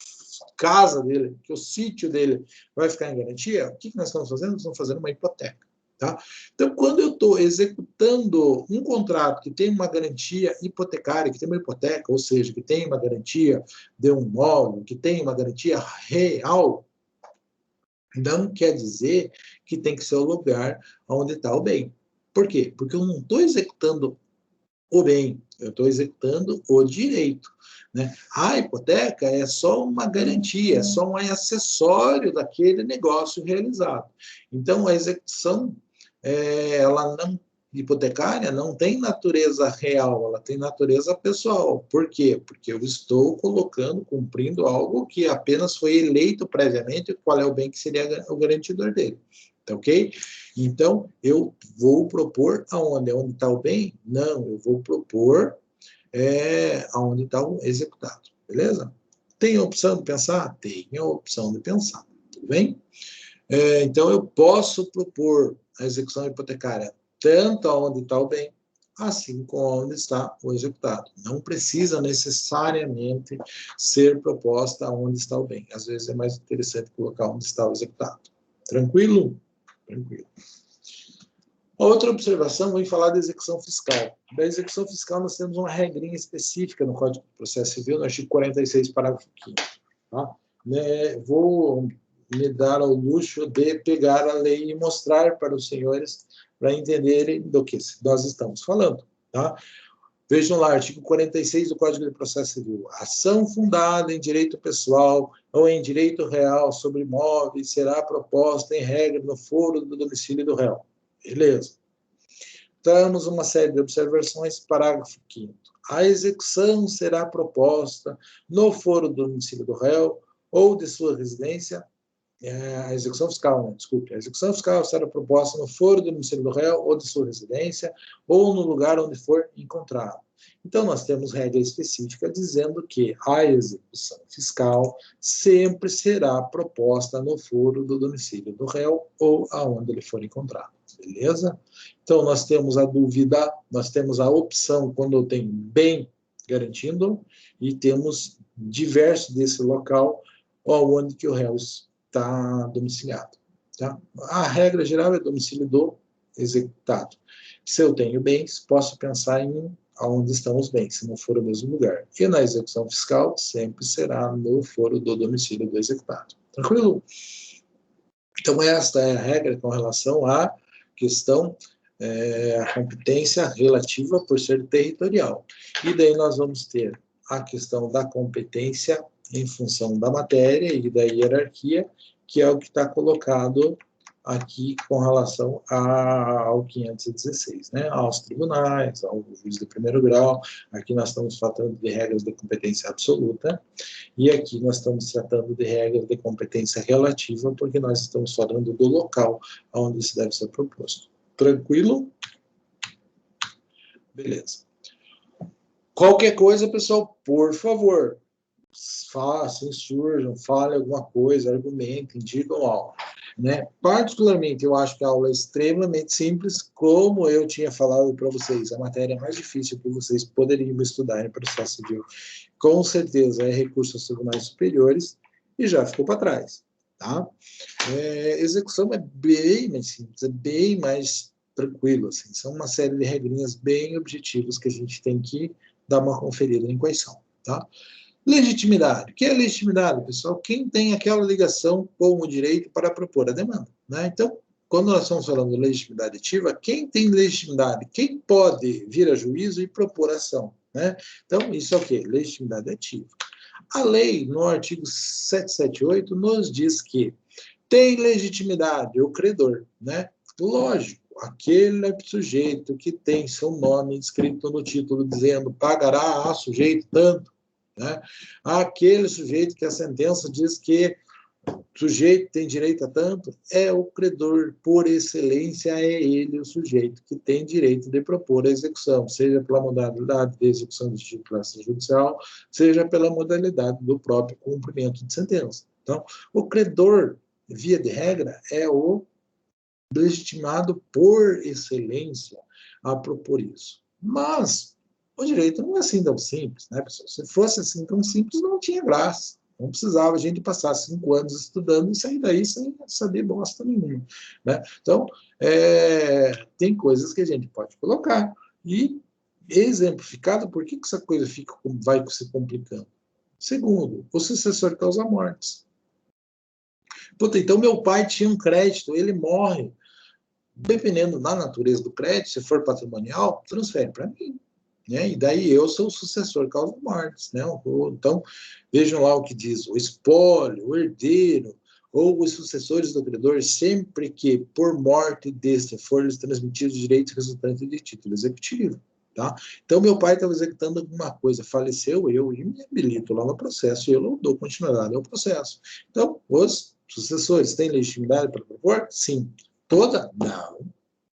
casa dele, que o sítio dele vai ficar em garantia, o que nós estamos fazendo? Nós estamos fazendo uma hipoteca. Tá? Então, quando eu estou executando um contrato que tem uma garantia hipotecária, que tem uma hipoteca, ou seja, que tem uma garantia de um imóvel, que tem uma garantia real, não quer dizer que tem que ser o lugar onde está o bem. Por quê? Porque eu não estou executando o bem, eu estou executando o direito. Né? A hipoteca é só uma garantia, é só um acessório daquele negócio realizado. Então, a execução ela não, hipotecária não tem natureza real, ela tem natureza pessoal. Por quê? Porque eu estou colocando, cumprindo algo que apenas foi eleito previamente, qual é o bem que seria o garantidor dele. Tá ok? Então, eu vou propor aonde? Onde está o bem? Não, eu vou propor aonde está o executado. Beleza? Tem a opção de pensar? Tem a opção de pensar. Tudo bem? Então, eu posso propor a execução hipotecária tanto aonde está o bem, assim como onde está o executado. Não precisa necessariamente ser proposta onde está o bem. Às vezes é mais interessante colocar onde está o executado. Tranquilo? Tranquilo. Outra observação, vou falar da execução fiscal. Da execução fiscal, nós temos uma regrinha específica no Código de Processo Civil, no artigo 46, parágrafo 5º. Tá? Vou me dar ao luxo de pegar a lei e mostrar para os senhores, para entenderem do que nós estamos falando. Tá? Vejam lá, artigo 46 do Código de Processo Civil. Ação fundada em direito pessoal ou em direito real sobre imóveis será proposta em regra no foro do domicílio do réu. Beleza. Temos uma série de observações, parágrafo 5º. A execução será proposta no foro do domicílio do réu ou de sua residência. A execução fiscal, desculpe. A execução fiscal será proposta no foro do domicílio do réu ou de sua residência ou no lugar onde for encontrado. Então, nós temos regra específica dizendo que a execução fiscal sempre será proposta no foro do domicílio do réu ou aonde ele for encontrado. Beleza? Então, nós temos a dúvida, nós temos a opção quando tem bem garantindo e temos diverso desse local onde que o réu está domiciliado. Tá? A regra geral é domicílio do executado. Se eu tenho bens, posso pensar em onde estão os bens, se não for o mesmo lugar. E na execução fiscal, sempre será no foro do domicílio do executado. Tranquilo? Então, esta é a regra com relação à questão, a competência relativa por ser territorial. E daí nós vamos ter a questão da competência em função da matéria e da hierarquia, que é o que está colocado aqui com relação ao 516, né? Aos tribunais, ao juiz de primeiro grau. Aqui nós estamos tratando de regras de competência absoluta, e aqui nós estamos tratando de regras de competência relativa, porque nós estamos falando do local onde isso deve ser proposto. Tranquilo? Beleza. Qualquer coisa, pessoal, por favor, façam, surjam, falem alguma coisa, argumentem, digam algo. Né? Particularmente, eu acho que a aula é extremamente simples, como eu tinha falado para vocês, a matéria mais difícil que vocês poderiam estudar em processo civil, com certeza é recurso aos tribunais superiores, e já ficou para trás. Tá? Execução é bem mais simples, é bem mais tranquilo. Assim. São uma série de regrinhas bem objetivas que a gente tem que dar uma conferida em quais são, tá? Legitimidade. O que é legitimidade, pessoal? Quem tem aquela ligação com o direito para propor a demanda, né? Então, quando nós estamos falando de legitimidade ativa, quem tem legitimidade? Quem pode vir a juízo e propor ação, né? Então, isso é o quê? Legitimidade ativa. A lei, no artigo 778, nos diz que tem legitimidade o credor, né? Lógico, aquele sujeito que tem seu nome escrito no título dizendo pagará a sujeito tanto, né? Aquele sujeito que a sentença diz que o sujeito tem direito a tanto, é o credor, por excelência, é ele o sujeito que tem direito de propor a execução, seja pela modalidade de execução de título extrajudicial, seja pela modalidade do próprio cumprimento de sentença. Então, o credor, via de regra, é o legitimado por excelência a propor isso. Mas o direito não é assim tão simples, né, pessoal? Se fosse assim tão simples, não tinha graça. Não precisava a gente passar 5 anos estudando e sair daí sem saber bosta nenhuma, né? Então, tem coisas que a gente pode colocar. E, exemplificado, por que essa coisa vai se complicando? Segundo, o sucessor causa mortes. Puta, então meu pai tinha um crédito, ele morre. Dependendo da natureza do crédito, se for patrimonial, transfere para mim. Né? E daí eu sou o sucessor causa mortes. Né? Então, vejam lá o que diz: o espólio, o herdeiro, ou os sucessores do credor, sempre que, por morte deste, for-lhes transmitidos direitos resultantes de título executivo. Tá? Então, meu pai estava executando alguma coisa, faleceu, eu me habilito lá no processo, e eu não dou continuidade ao processo. Então, os sucessores têm legitimidade para propor? Sim. Toda? Não.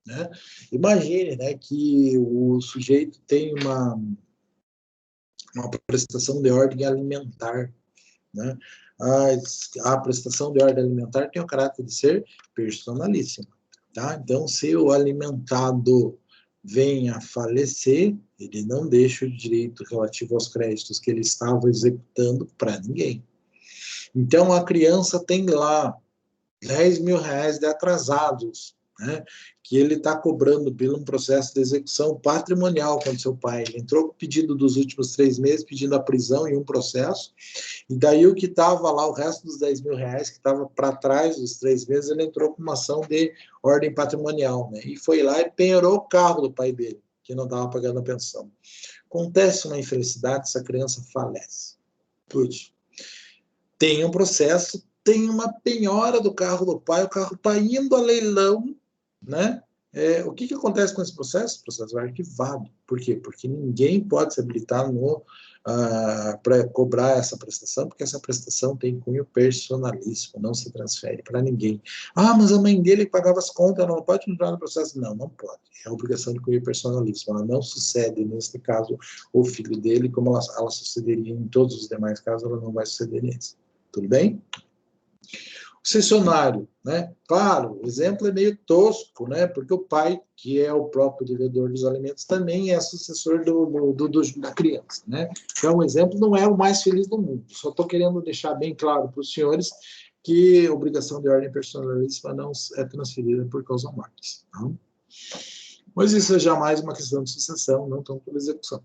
Né? Imagine, né, que o sujeito tem uma prestação de ordem alimentar. Né? A prestação de ordem alimentar tem o caráter de ser personalíssima. Tá? Então, se o alimentado vem a falecer, ele não deixa o direito relativo aos créditos que ele estava executando para ninguém. Então, a criança tem lá R$10.000 de atrasados, né, que ele está cobrando pelo um processo de execução patrimonial contra seu pai. Ele entrou com o pedido dos últimos 3 meses, pedindo a prisão em um processo, e daí o que estava lá, o resto dos R$10.000, que estava para trás dos 3 meses, ele entrou com uma ação de ordem patrimonial, né, e foi lá e penhorou o carro do pai dele, que não estava pagando a pensão. Acontece uma infelicidade, essa criança falece. Putz. Tem um processo, tem uma penhora do carro do pai, o carro está indo a leilão, né? O que acontece com esse processo? O processo é arquivado. Por quê? Porque ninguém pode se habilitar para cobrar essa prestação, porque essa prestação tem cunho personalíssimo, não se transfere para ninguém. Ah, mas a mãe dele pagava as contas, ela não pode entrar no processo? Não, não pode. É a obrigação de cunho personalíssimo. Ela não sucede, nesse caso, o filho dele, como ela sucederia em todos os demais casos, ela não vai suceder nesse. Tudo bem? O cessionário, né? Claro, o exemplo é meio tosco, né? Porque o pai, que é o próprio devedor dos alimentos, também é sucessor da criança, né? Então, o exemplo não é o mais feliz do mundo. Só estou querendo deixar bem claro para os senhores que a obrigação de ordem personalíssima não é transferida por causa da morte. Tá? Mas isso é jamais uma questão de sucessão, não tanto pela execução.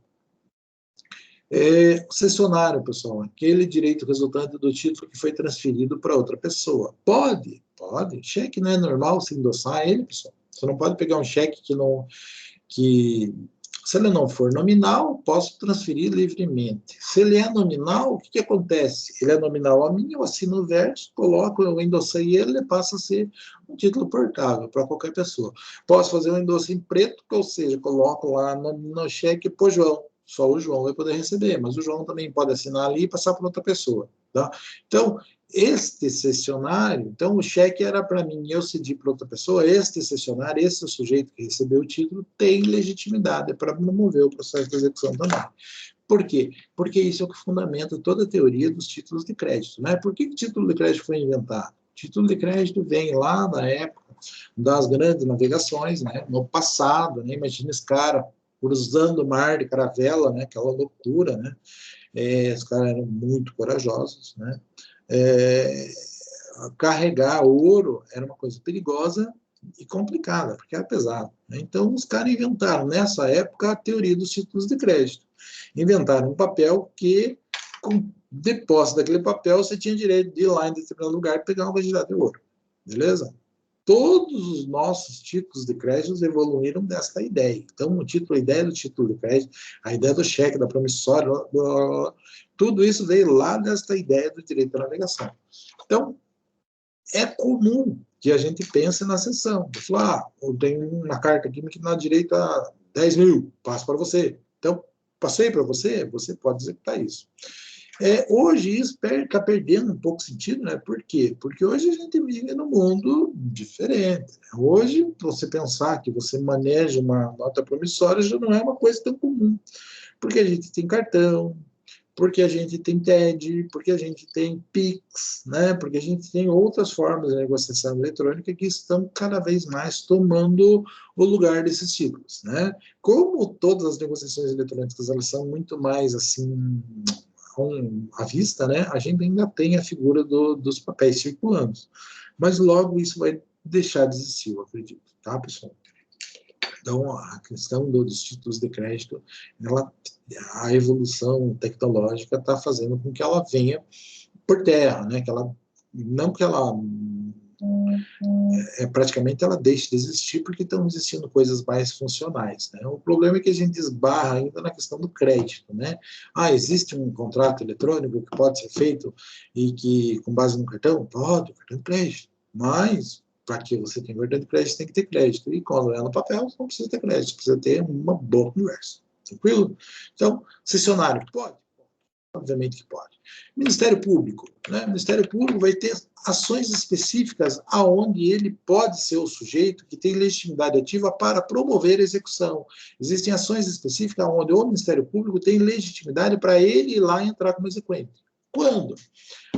O cessionário, pessoal, aquele direito resultante do título que foi transferido para outra pessoa. Pode. Cheque não é normal se endossar ele, pessoal. Você não pode pegar um cheque se ele não for nominal, posso transferir livremente. Se ele é nominal, o que acontece? Ele é nominal a mim, eu assino o verso, eu endossei ele passa a ser um título portável para qualquer pessoa. Posso fazer um endosso em preto, ou seja, coloco lá no cheque por João. Só o João vai poder receber, mas o João também pode assinar ali e passar para outra pessoa. Tá? Então, este cessionário, então o cheque era para mim, eu cedi para outra pessoa, este cessionário, esse sujeito que recebeu o título, tem legitimidade para promover o processo de execução também. Por quê? Porque isso é o que fundamenta toda a teoria dos títulos de crédito. Né? Por que o título de crédito foi inventado? O título de crédito vem lá da época das grandes navegações, né? No passado, né? Imagina esse cara cruzando o mar de caravela, né? Aquela loucura, né? Os caras eram muito corajosos, né? Carregar ouro era uma coisa perigosa, e complicada, porque era pesado, né? Então, os caras inventaram, nessa época, a teoria dos títulos de crédito. Inventaram um papel que, com depósito daquele papel, você tinha direito de ir lá em determinado lugar e pegar uma quantidade de ouro. Beleza? Todos os nossos títulos de crédito evoluíram desta ideia. Então, o título, a ideia do título de crédito, a ideia do cheque, da promissória, tudo isso veio lá desta ideia do direito à navegação. Então, é comum que a gente pense na sessão. Eu falo, eu tenho uma carta aqui que dá direito a 10 mil, passo para você. Então, passei para você, você pode executar isso. Hoje isso está perdendo um pouco sentido, né? Por quê? Porque hoje a gente vive num mundo diferente. Né? Hoje, você pensar que você maneja uma nota promissória já não é uma coisa tão comum, porque a gente tem cartão, porque a gente tem TED, porque a gente tem PIX, né? Porque a gente tem outras formas de negociação eletrônica que estão cada vez mais tomando o lugar desses títulos, né? Como todas as negociações eletrônicas elas são muito mais assim à vista, né? A gente ainda tem a figura dos papéis circulando, mas logo isso vai deixar de existir, eu acredito, tá, pessoal? Então, a questão dos títulos de crédito, a evolução tecnológica está fazendo com que ela venha por terra, né? Não que ela praticamente ela deixe de existir porque estão existindo coisas mais funcionais, né? O problema é que a gente esbarra ainda na questão do crédito, né? Existe um contrato eletrônico que pode ser feito e que com base no cartão? Pode, cartão de crédito, mas para que você tenha cartão de crédito, tem que ter crédito. E quando é no papel, não precisa ter crédito, precisa ter uma boa conversa. Tranquilo? Então, cessionário, pode? Obviamente que pode. Ministério Público. Né? O Ministério Público vai ter ações específicas aonde ele pode ser o sujeito que tem legitimidade ativa para promover a execução. Existem ações específicas onde o Ministério Público tem legitimidade para ele ir lá e entrar como exequente. Quando?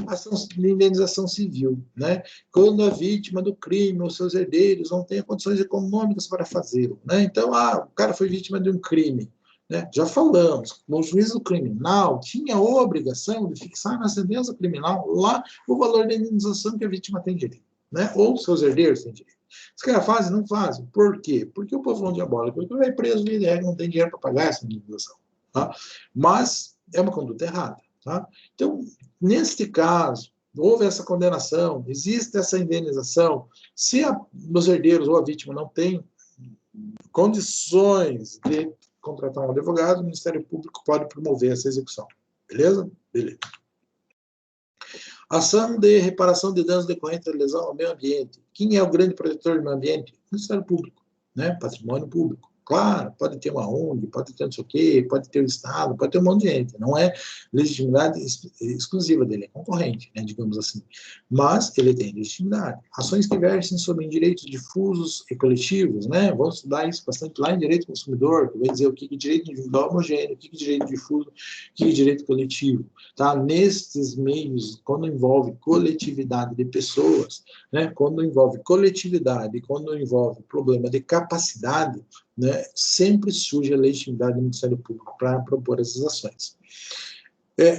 Ação de indenização civil, né? Quando a vítima do crime ou seus herdeiros não têm condições econômicas para fazê-lo, né? Então, o cara foi vítima de um crime, né? Já falamos, o juízo criminal tinha a obrigação de fixar na sentença criminal lá o valor da indenização que a vítima tem direito, né? Ou seus herdeiros têm direito. Os caras fazem, não fazem. Por quê? Porque o povo não é diabólico, porque vai preso e não tem dinheiro para pagar essa indenização, tá? Mas é uma conduta errada, tá? Então, neste caso, houve essa condenação, existe essa indenização, se os herdeiros ou a vítima não têm condições de contratar um advogado, o Ministério Público pode promover essa execução. Beleza? Beleza. Ação de reparação de danos decorrentes da lesão ao meio ambiente. Quem é o grande protetor do meio ambiente? O Ministério Público, né? Patrimônio público. Claro, pode ter uma ONG, pode ter não sei o quê, pode ter o Estado, pode ter um monte de gente. Não é legitimidade exclusiva dele, é concorrente, né, digamos assim. Mas ele tem legitimidade. Ações que versem sobre direitos difusos e coletivos, né? Vamos estudar isso bastante lá em direito do consumidor, que vai dizer o que é direito individual homogêneo, o que é direito difuso, o que é direito coletivo. Tá? Nestes meios, quando envolve coletividade de pessoas, né? Quando envolve coletividade, quando envolve problema de capacidade, né, sempre surge a legitimidade do Ministério Público para propor essas ações.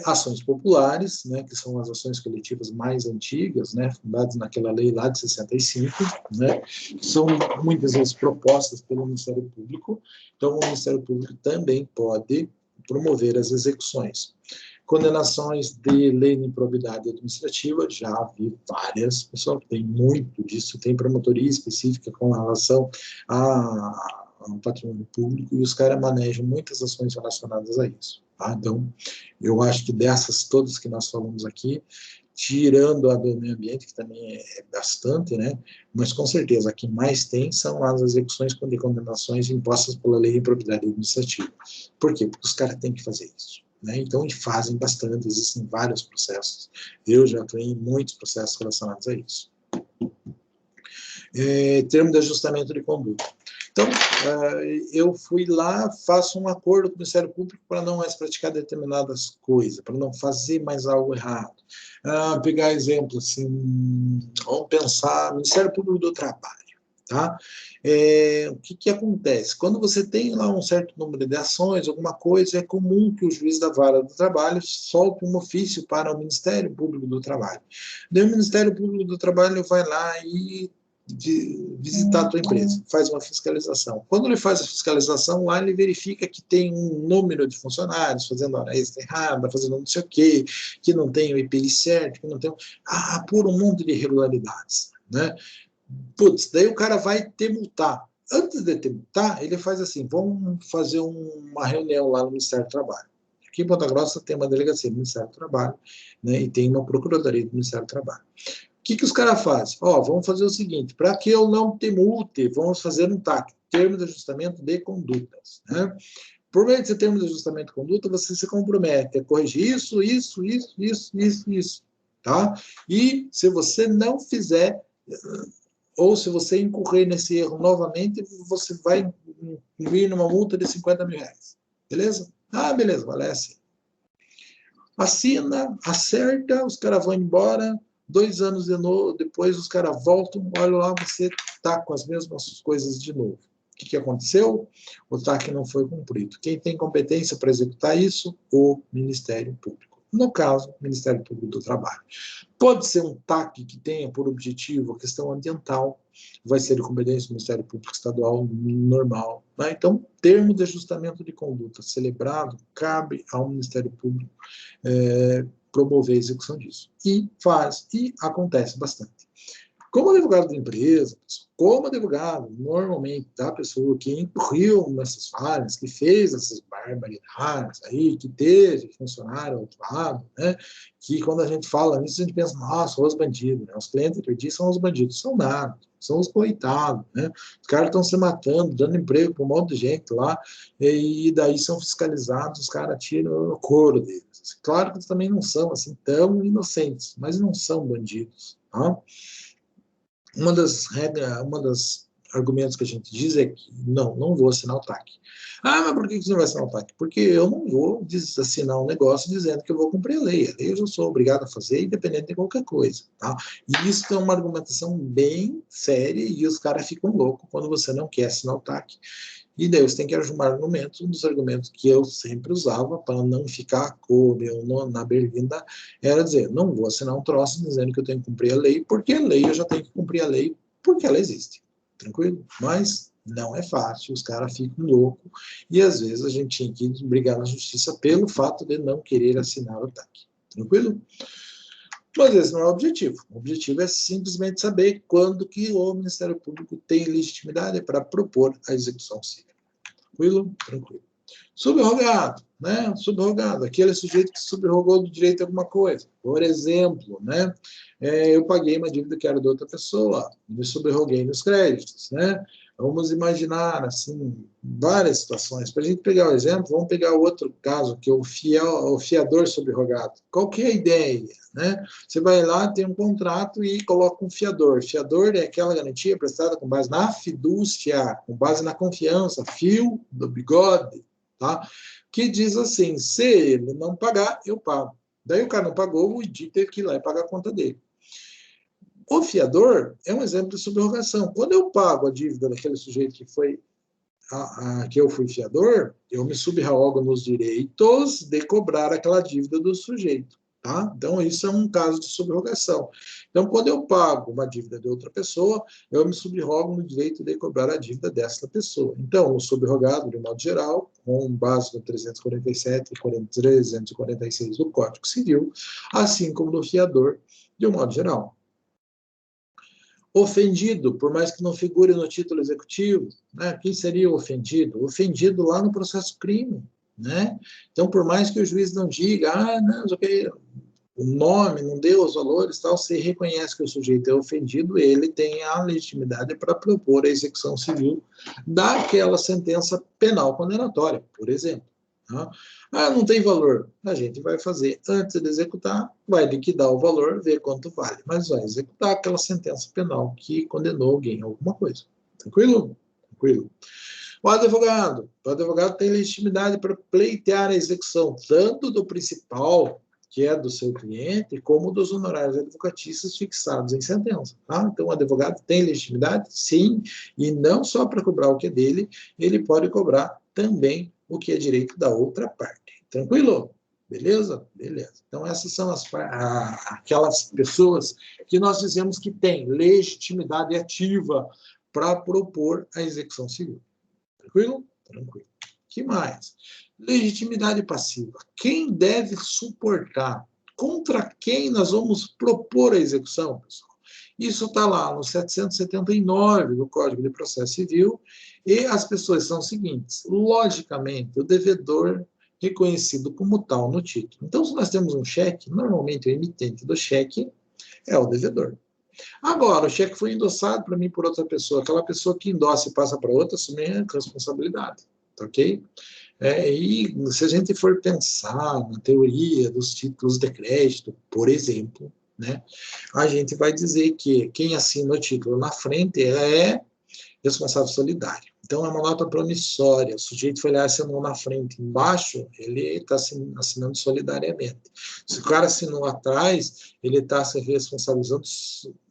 Ações populares, né, que são as ações coletivas mais antigas, né, fundadas naquela lei lá de 65, né, são muitas vezes propostas pelo Ministério Público, então o Ministério Público também pode promover as execuções. Condenações de lei de improbidade administrativa, já vi várias, pessoal, tem muito disso, tem promotoria específica com relação ao patrimônio público, e os caras manejam muitas ações relacionadas a isso. Tá? Então, eu acho que dessas todas que nós falamos aqui, tirando a do meio ambiente, que também é bastante, né? Mas com certeza, a que mais tem são as execuções de condenações impostas pela lei de improbidade administrativa. Por quê? Porque os caras têm que fazer isso. Né? Então, e fazem bastante, existem vários processos. Eu já atuei em muitos processos relacionados a isso. Termo de ajustamento de conduta. Então, eu fui lá, faço um acordo com o Ministério Público para não mais praticar determinadas coisas, para não fazer mais algo errado. Pegar exemplo, assim, vamos pensar, Ministério Público do Trabalho. Tá? O que acontece? Quando você tem lá um certo número de ações, alguma coisa, é comum que o juiz da vara do trabalho solte um ofício para o Ministério Público do Trabalho. Daí o Ministério Público do Trabalho vai lá e visitar a tua empresa, faz uma fiscalização. Quando ele faz a fiscalização, lá ele verifica que tem um número de funcionários fazendo hora extra errada, fazendo não sei o quê, que não tem o IPI certo, que não tem... por um monte de irregularidades, né? Putz, daí o cara vai te multar. Antes de te multar, ele faz assim, vamos fazer uma reunião lá no Ministério do Trabalho. Aqui em Ponta Grossa tem uma delegacia do Ministério do Trabalho, né, e tem uma procuradoria do Ministério do Trabalho. O que os caras fazem? Vamos fazer o seguinte, para que eu não te multe, vamos fazer um TAC, termo de ajustamento de condutas, né? Por meio desse termo de ajustamento de conduta, você se compromete a corrigir isso, tá? E se você não fizer, ou se você incorrer nesse erro novamente, você vai incluir numa multa de 50 mil reais. Beleza? Beleza, vale assim. Assina, acerta, os caras vão embora, 2 anos depois os caras voltam, olha lá, você está com as mesmas coisas de novo. O que aconteceu? O TAC não foi cumprido. Quem tem competência para executar isso? O Ministério Público. No caso, o Ministério Público do Trabalho. Pode ser um TAC que tenha por objetivo a questão ambiental, vai ser de competência do Ministério Público Estadual normal. Né? Então, termo de ajustamento de conduta celebrado, cabe ao Ministério Público promover a execução disso. E acontece bastante. Como advogado da empresa, como advogado, normalmente, da pessoa que incorreu nessas falhas, que fez essas barbaridades aí, que teve funcionário ao outro lado, né? Que quando a gente fala nisso, a gente pensa, nossa, os bandidos, né? Os clientes que são os bandidos, são nada, são os coitados, né? Os caras estão se matando, dando emprego para um monte de gente lá, e daí são fiscalizados, os caras tiram o couro deles. Claro que eles também não são assim tão inocentes, mas não são bandidos, tá? Uma das argumentos que a gente diz é que não vou assinar o TAC. Mas por que você não vai assinar o TAC? Porque eu não vou assinar um negócio dizendo que eu vou cumprir a lei. A lei eu já sou obrigado a fazer, independente de qualquer coisa. Tá? E isso é uma argumentação bem séria e os caras ficam loucos quando você não quer assinar o TAC. E daí você tem que arrumar argumentos. Um dos argumentos que eu sempre usava para não ficar na berlinda era dizer, não vou assinar um troço dizendo que eu tenho que cumprir a lei, porque a lei eu já tenho que cumprir a lei porque ela existe. Tranquilo? Mas não é fácil, os caras ficam loucos e às vezes a gente tinha que brigar na justiça pelo fato de não querer assinar o TAC. Tranquilo? Mas esse não é o objetivo. O objetivo é simplesmente saber quando que o Ministério Público tem legitimidade para propor a execução civil. Tranquilo? Tranquilo. Subrogado, né? Subrogado, aquele sujeito que subrogou do direito a alguma coisa. Por exemplo, né? Eu paguei uma dívida que era de outra pessoa, me subroguei nos créditos, né? Vamos imaginar, assim, várias situações. Para a gente pegar o exemplo, vamos pegar o outro caso, que é o fiador subrogado. Qual que é a ideia? Né? Você vai lá, tem um contrato e coloca um fiador. Fiador é aquela garantia prestada com base na fidúcia, com base na confiança, fio do bigode, tá? Que diz assim, se ele não pagar, eu pago. Daí o cara não pagou, o ID teve que ir lá e pagar a conta dele. O fiador é um exemplo de subrogação. Quando eu pago a dívida daquele sujeito que eu fui fiador, eu me subrogo nos direitos de cobrar aquela dívida do sujeito. Tá? Então, isso é um caso de subrogação. Então, quando eu pago uma dívida de outra pessoa, eu me subrogo no direito de cobrar a dívida dessa pessoa. Então, o subrogado, de modo geral, com base no 347 e 346 do Código Civil, assim como no fiador, de um modo geral. Ofendido, por mais que não figure no título executivo, né? Quem seria o ofendido? Ofendido lá no processo crime, né? Então, por mais que o juiz não diga, não, o nome, não dê os valores, tal, se reconhece que o sujeito é ofendido, ele tem a legitimidade para propor a execução civil daquela sentença penal condenatória, por exemplo. Tá? Não tem valor. A gente vai fazer, antes de executar, vai liquidar o valor, ver quanto vale, mas vai executar aquela sentença penal que condenou alguém a alguma coisa. Tranquilo? Tranquilo. O advogado tem legitimidade para pleitear a execução tanto do principal, que é do seu cliente, como dos honorários advocatícios fixados em sentença. Tá? Então, o advogado tem legitimidade? Sim, e não só para cobrar o que é dele, ele pode cobrar também o que é direito da outra parte. Tranquilo? Beleza? Beleza. Então, essas são aquelas pessoas que nós dizemos que têm legitimidade ativa para propor a execução civil. Tranquilo? Tranquilo. O que mais? Legitimidade passiva. Quem deve suportar? Contra quem nós vamos propor a execução, pessoal? Isso está lá no 779 do Código de Processo Civil, e as pessoas são as seguintes. Logicamente, o devedor reconhecido como tal no título. Então, se nós temos um cheque, normalmente o emitente do cheque é o devedor. Agora, o cheque foi endossado para mim por outra pessoa. Aquela pessoa que endossa e passa para outra assume a responsabilidade. Ok? E se a gente for pensar na teoria dos títulos de crédito, por exemplo, né, a gente vai dizer que quem assina o título na frente é responsável solidário. Então, é uma nota promissória. O sujeito foi lá e assinou na frente. Embaixo, ele está assinando solidariamente. Se o cara assinou atrás, ele está se responsabilizando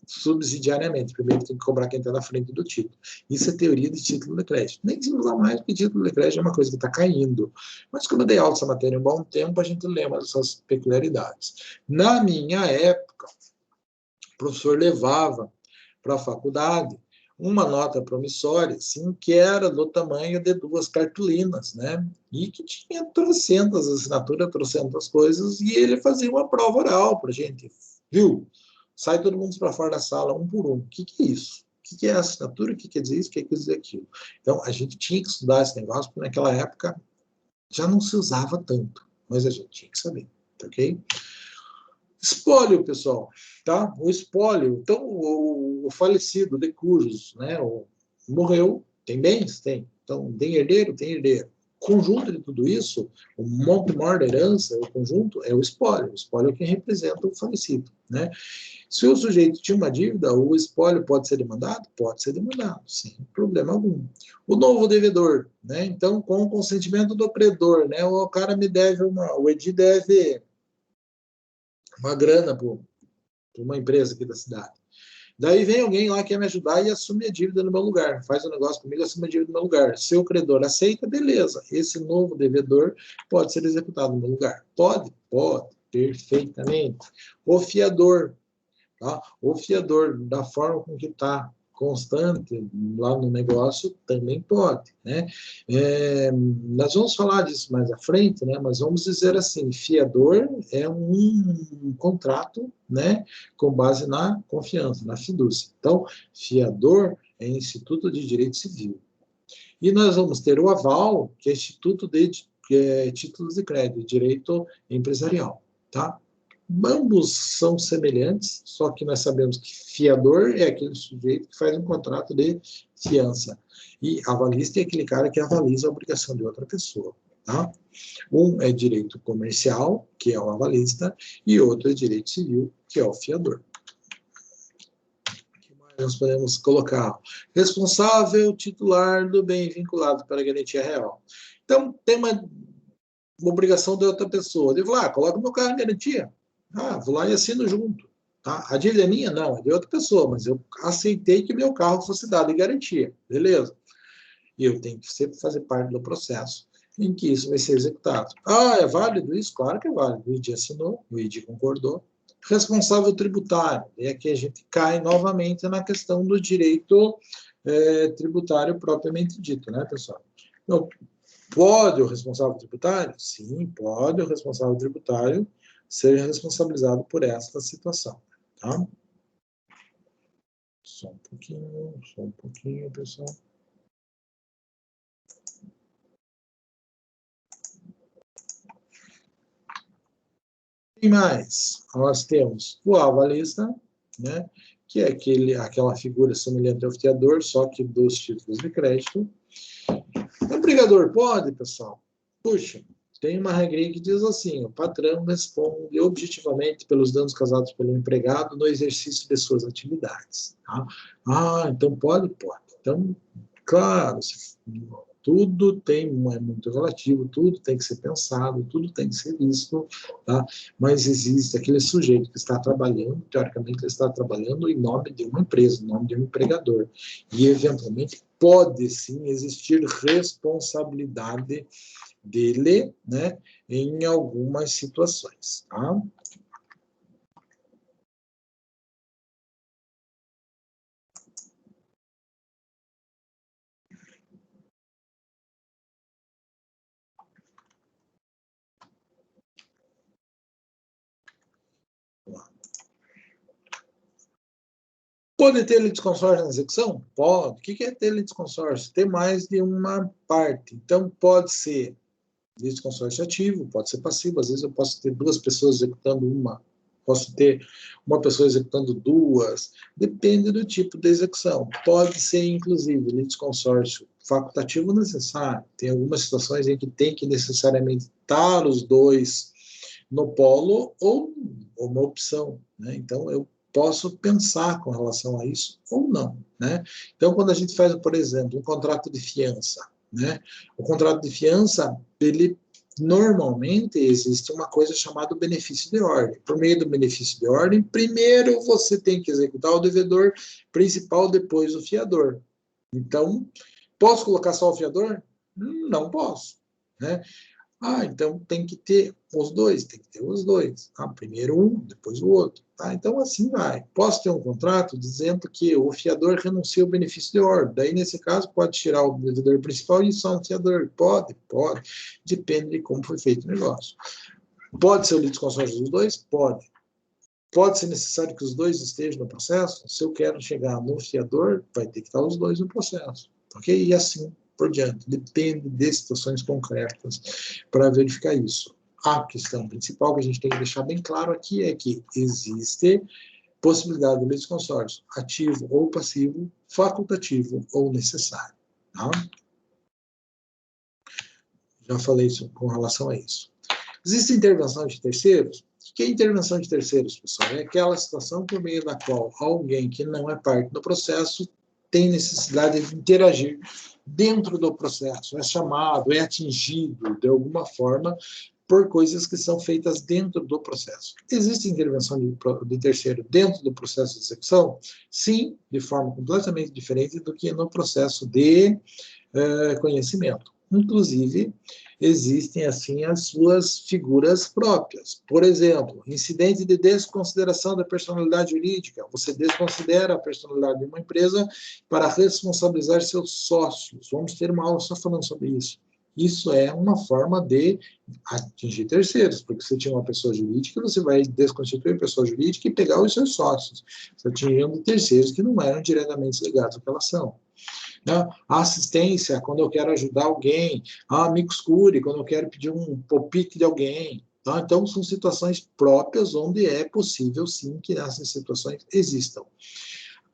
subsidiariamente. Primeiro tem que cobrar quem está na frente do título. Isso é teoria de título de crédito. Nem se usa mais, porque título de crédito é uma coisa que está caindo. Mas como eu dei aula dessa matéria em um bom tempo, a gente lembra dessas peculiaridades. Na minha época, o professor levava para a faculdade uma nota promissória, assim, que era do tamanho de 2 cartolinas, né? E que tinha trocentas assinaturas, trocentas coisas, e ele fazia uma prova oral para a gente. Viu? Sai todo mundo para fora da sala, um por um. O que é isso? O que é assinatura? O que quer dizer isso? O que quer dizer aquilo? Então, a gente tinha que estudar esse negócio, porque naquela época já não se usava tanto, mas a gente tinha que saber, ok? Espólio, pessoal, tá? O espólio, então, o falecido de cujos, né, morreu, tem bens? Tem. Então, tem herdeiro? Tem herdeiro. O conjunto de tudo isso, o monte maior da herança, o conjunto, é o espólio. O espólio é quem representa o falecido, né? Se o sujeito tinha uma dívida, o espólio pode ser demandado? Pode ser demandado, sem problema algum. O novo devedor, né? Então, com o consentimento do credor, né? O cara me deve o Edi deve uma grana para uma empresa aqui da cidade. Daí vem alguém lá que quer me ajudar e assume a dívida no meu lugar. Faz um negócio comigo, assume a dívida no meu lugar. Se o credor aceita, beleza. Esse novo devedor pode ser executado no meu lugar. Pode? Pode. Perfeitamente. O fiador. Tá? O fiador, da forma com que está constante lá no negócio, também pode, né? Nós vamos falar disso mais à frente, né? Mas vamos dizer assim, fiador é um contrato, né? Com base na confiança, na fidúcia. Então, fiador é Instituto de Direito Civil. E nós vamos ter o aval, que é Instituto de Títulos de Crédito, Direito Empresarial, tá? Ambos são semelhantes, só que nós sabemos que fiador é aquele sujeito que faz um contrato de fiança. E avalista é aquele cara que avaliza a obrigação de outra pessoa. Tá? Um é direito comercial, que é o avalista, e outro é direito civil, que é o fiador. O que mais nós podemos colocar? Responsável titular do bem vinculado para a garantia real. Então, tem uma obrigação de outra pessoa. Ele fala, coloca meu carro em garantia. Vou lá e assino junto. Tá? A dívida é minha? Não, é de outra pessoa, mas eu aceitei que meu carro fosse dado em garantia. Beleza. E eu tenho que sempre fazer parte do processo em que isso vai ser executado. É válido isso? Claro que é válido. O ID assinou, o ID concordou. Responsável tributário. É que a gente cai novamente na questão do direito tributário propriamente dito, né, pessoal? Então, pode o responsável tributário? Sim, pode o responsável tributário ser responsabilizado por esta situação, tá? Só um pouquinho, pessoal. E mais, nós temos o avalista, né, que é aquela figura semelhante ao fiador, só que dos títulos de crédito. O empregador pode, pessoal? Puxa, tem uma regrinha que diz assim, o patrão responde objetivamente pelos danos causados pelo empregado no exercício de suas atividades. Tá? Então pode? Pode. Então, claro, tudo é muito relativo, tudo tem que ser pensado, tudo tem que ser visto, tá? Mas existe aquele sujeito que está trabalhando, teoricamente ele está trabalhando em nome de uma empresa, em nome de um empregador, e eventualmente pode sim existir responsabilidade dele, né, em algumas situações, tá? Pode ter litisconsórcio na execução? Pode. O que é ter litisconsórcio? Ter mais de uma parte. Então, pode ser litisconsórcio ativo, pode ser passivo. Às vezes eu posso ter duas pessoas executando uma, posso ter uma pessoa executando duas. Depende do tipo de execução. Pode ser, inclusive, litisconsórcio facultativo necessário. Tem algumas situações em que tem que necessariamente estar os dois no polo ou uma opção, né? Então, eu posso pensar com relação a isso ou não, né? Então, quando a gente faz, por exemplo, um contrato de fiança, né? O contrato de fiança, ele normalmente existe uma coisa chamada benefício de ordem. Por meio do benefício de ordem, primeiro você tem que executar o devedor principal, depois o fiador. Então, posso colocar só o fiador? Não posso, né? Então tem que ter os dois, tem que ter os dois. Primeiro um, depois o outro. Então assim vai. Posso ter um contrato dizendo que o fiador renuncia ao benefício de ordem. Daí, nesse caso, pode tirar o devedor principal e só um fiador. Pode. Depende de como foi feito o negócio. Pode ser o litisconsórcio dos dois? Pode. Pode ser necessário que os dois estejam no processo? Se eu quero chegar no fiador, vai ter que estar os dois no processo. Ok? E assim por diante. Depende de situações concretas para verificar isso. A questão principal que a gente tem que deixar bem claro aqui é que existe possibilidade de litisconsórcio ativo ou passivo, facultativo ou necessário. Tá? Já falei isso com relação a isso. Existe intervenção de terceiros? O que é intervenção de terceiros, pessoal? É aquela situação por meio da qual alguém que não é parte do processo tem necessidade de interagir dentro do processo, é chamado, é atingido de alguma forma por coisas que são feitas dentro do processo. Existe intervenção de terceiro dentro do processo de execução? Sim, de forma completamente diferente do que no processo de conhecimento. Inclusive, existem, assim, as suas figuras próprias. Por exemplo, incidente de desconsideração da personalidade jurídica. Você desconsidera a personalidade de uma empresa para responsabilizar seus sócios. Vamos ter uma aula só falando sobre isso. Isso é uma forma de atingir terceiros, porque você tinha uma pessoa jurídica, você vai desconstituir a pessoa jurídica e pegar os seus sócios. Você tinha terceiros que não eram diretamente ligados àquela ação. A assistência, quando eu quero ajudar alguém, a amicus curiae, quando eu quero pedir um palpite de alguém. Tá? Então, são situações próprias onde é possível, sim, que essas situações existam.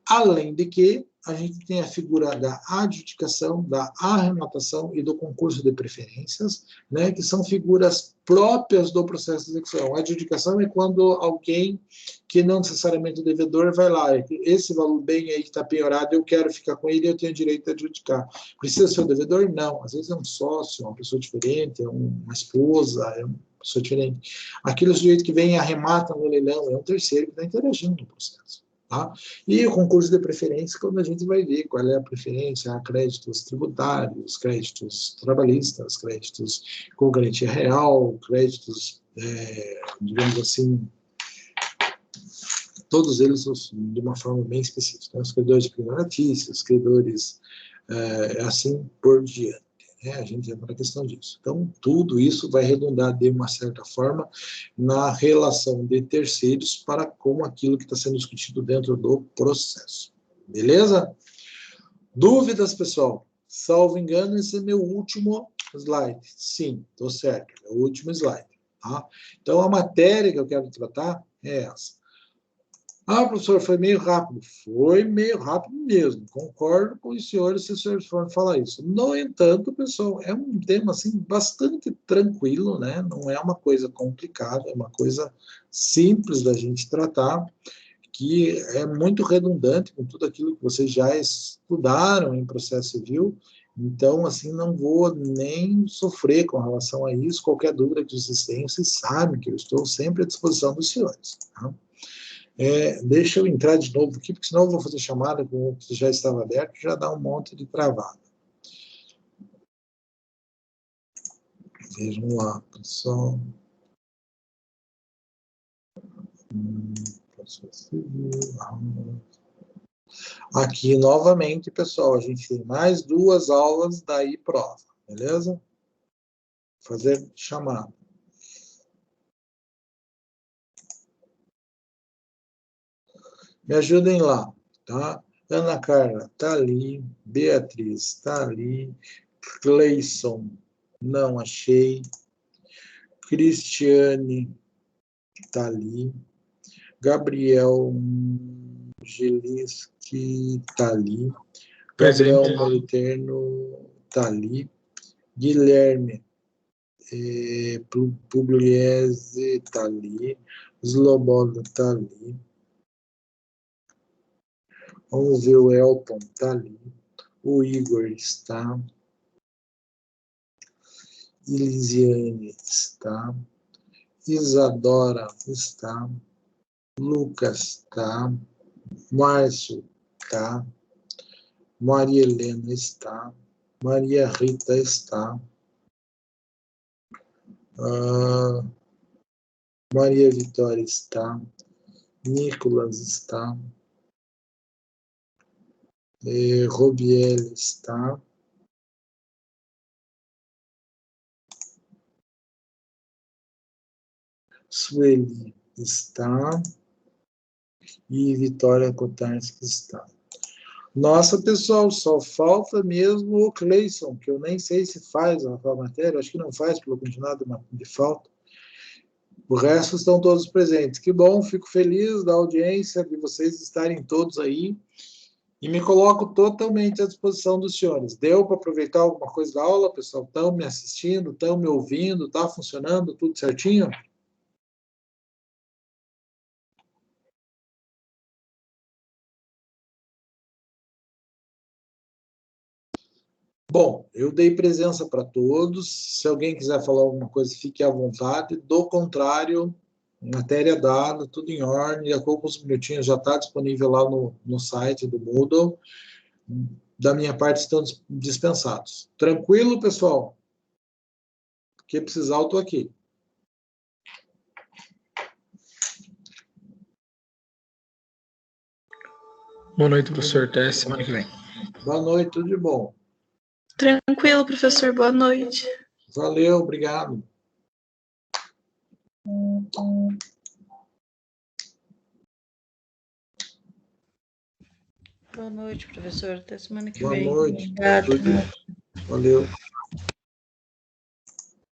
Além de que a gente tem a figura da adjudicação, da arrematação e do concurso de preferências, né, que são figuras próprias do processo de execução. A adjudicação é quando alguém que não necessariamente o devedor vai lá, esse valor bem aí que está penhorado, eu quero ficar com ele, eu tenho direito de adjudicar. Precisa ser o devedor? Não. Às vezes é um sócio, uma pessoa diferente, é uma esposa, é uma pessoa diferente. Aquele sujeito que vem e arremata no leilão é um terceiro que está interagindo no processo. Tá? E o concurso de preferência, quando a gente vai ver qual é a preferência, há créditos tributários, créditos trabalhistas, créditos com garantia real, créditos, digamos assim, todos eles de uma forma bem específica. Os credores de primariatícios, os credores assim por diante. A gente entra na questão disso. Então, tudo isso vai redundar, de uma certa forma, na relação de terceiros para com aquilo que está sendo discutido dentro do processo. Beleza? Dúvidas, pessoal? Salvo engano, esse é meu último slide. Sim, estou certo. É o último slide. Tá? Então, a matéria que eu quero tratar é essa. Professor, foi meio rápido. Foi meio rápido mesmo. Concordo com os senhores se os senhores forem falar isso. No entanto, pessoal, é um tema assim, bastante tranquilo, né? Não é uma coisa complicada, é uma coisa simples da gente tratar, que é muito redundante com tudo aquilo que vocês já estudaram em processo civil. Então, assim, não vou nem sofrer com relação a isso. Qualquer dúvida que vocês tenham, vocês sabem que eu estou sempre à disposição dos senhores. Tá? Deixa eu entrar de novo aqui, porque senão eu vou fazer chamada com o que já estava aberto, já dá um monte de travada. Vejam lá, pessoal. Aqui, novamente, pessoal, a gente tem mais 2 aulas, daí prova, beleza? Fazer chamada. Me ajudem lá, tá? Ana Carla, tá ali. Beatriz, tá ali. Cleison, não achei. Cristiane, tá ali. Gabriel Geliski, tá ali. Gabriel Presente. Moliterno, tá ali. Guilherme Pugliese, tá ali. Sloboda, tá ali. Vamos ver o Elton, tá ali. O Igor está. Elisiane está. Isadora está. Lucas está. Márcio está. Maria Helena está. Maria Rita está. Maria Vitória está. Nicolas está. Robiel está. Sueli está. E Vitória Kotarski está. Nossa, pessoal, só falta mesmo o Cleison, que eu nem sei se faz a matéria, acho que não faz pelo continuado de falta. O resto estão todos presentes. Que bom, fico feliz da audiência, de vocês estarem todos aí. E me coloco totalmente à disposição dos senhores. Deu para aproveitar alguma coisa da aula, pessoal? Estão me assistindo, estão me ouvindo, está funcionando tudo certinho? Bom, eu dei presença para todos. Se alguém quiser falar alguma coisa, fique à vontade. Do contrário, matéria dada, tudo em ordem. Daqui a poucos minutinhos já está disponível lá no site do Moodle. Da minha parte, estão dispensados. Tranquilo, pessoal? O que precisar, eu estou aqui. Boa noite, professor. Até semana que vem. Boa noite, tudo de bom. Tranquilo, professor. Boa noite. Valeu, obrigado. Boa noite, professor. Até semana que Boa vem. noite. Obrigada. Valeu.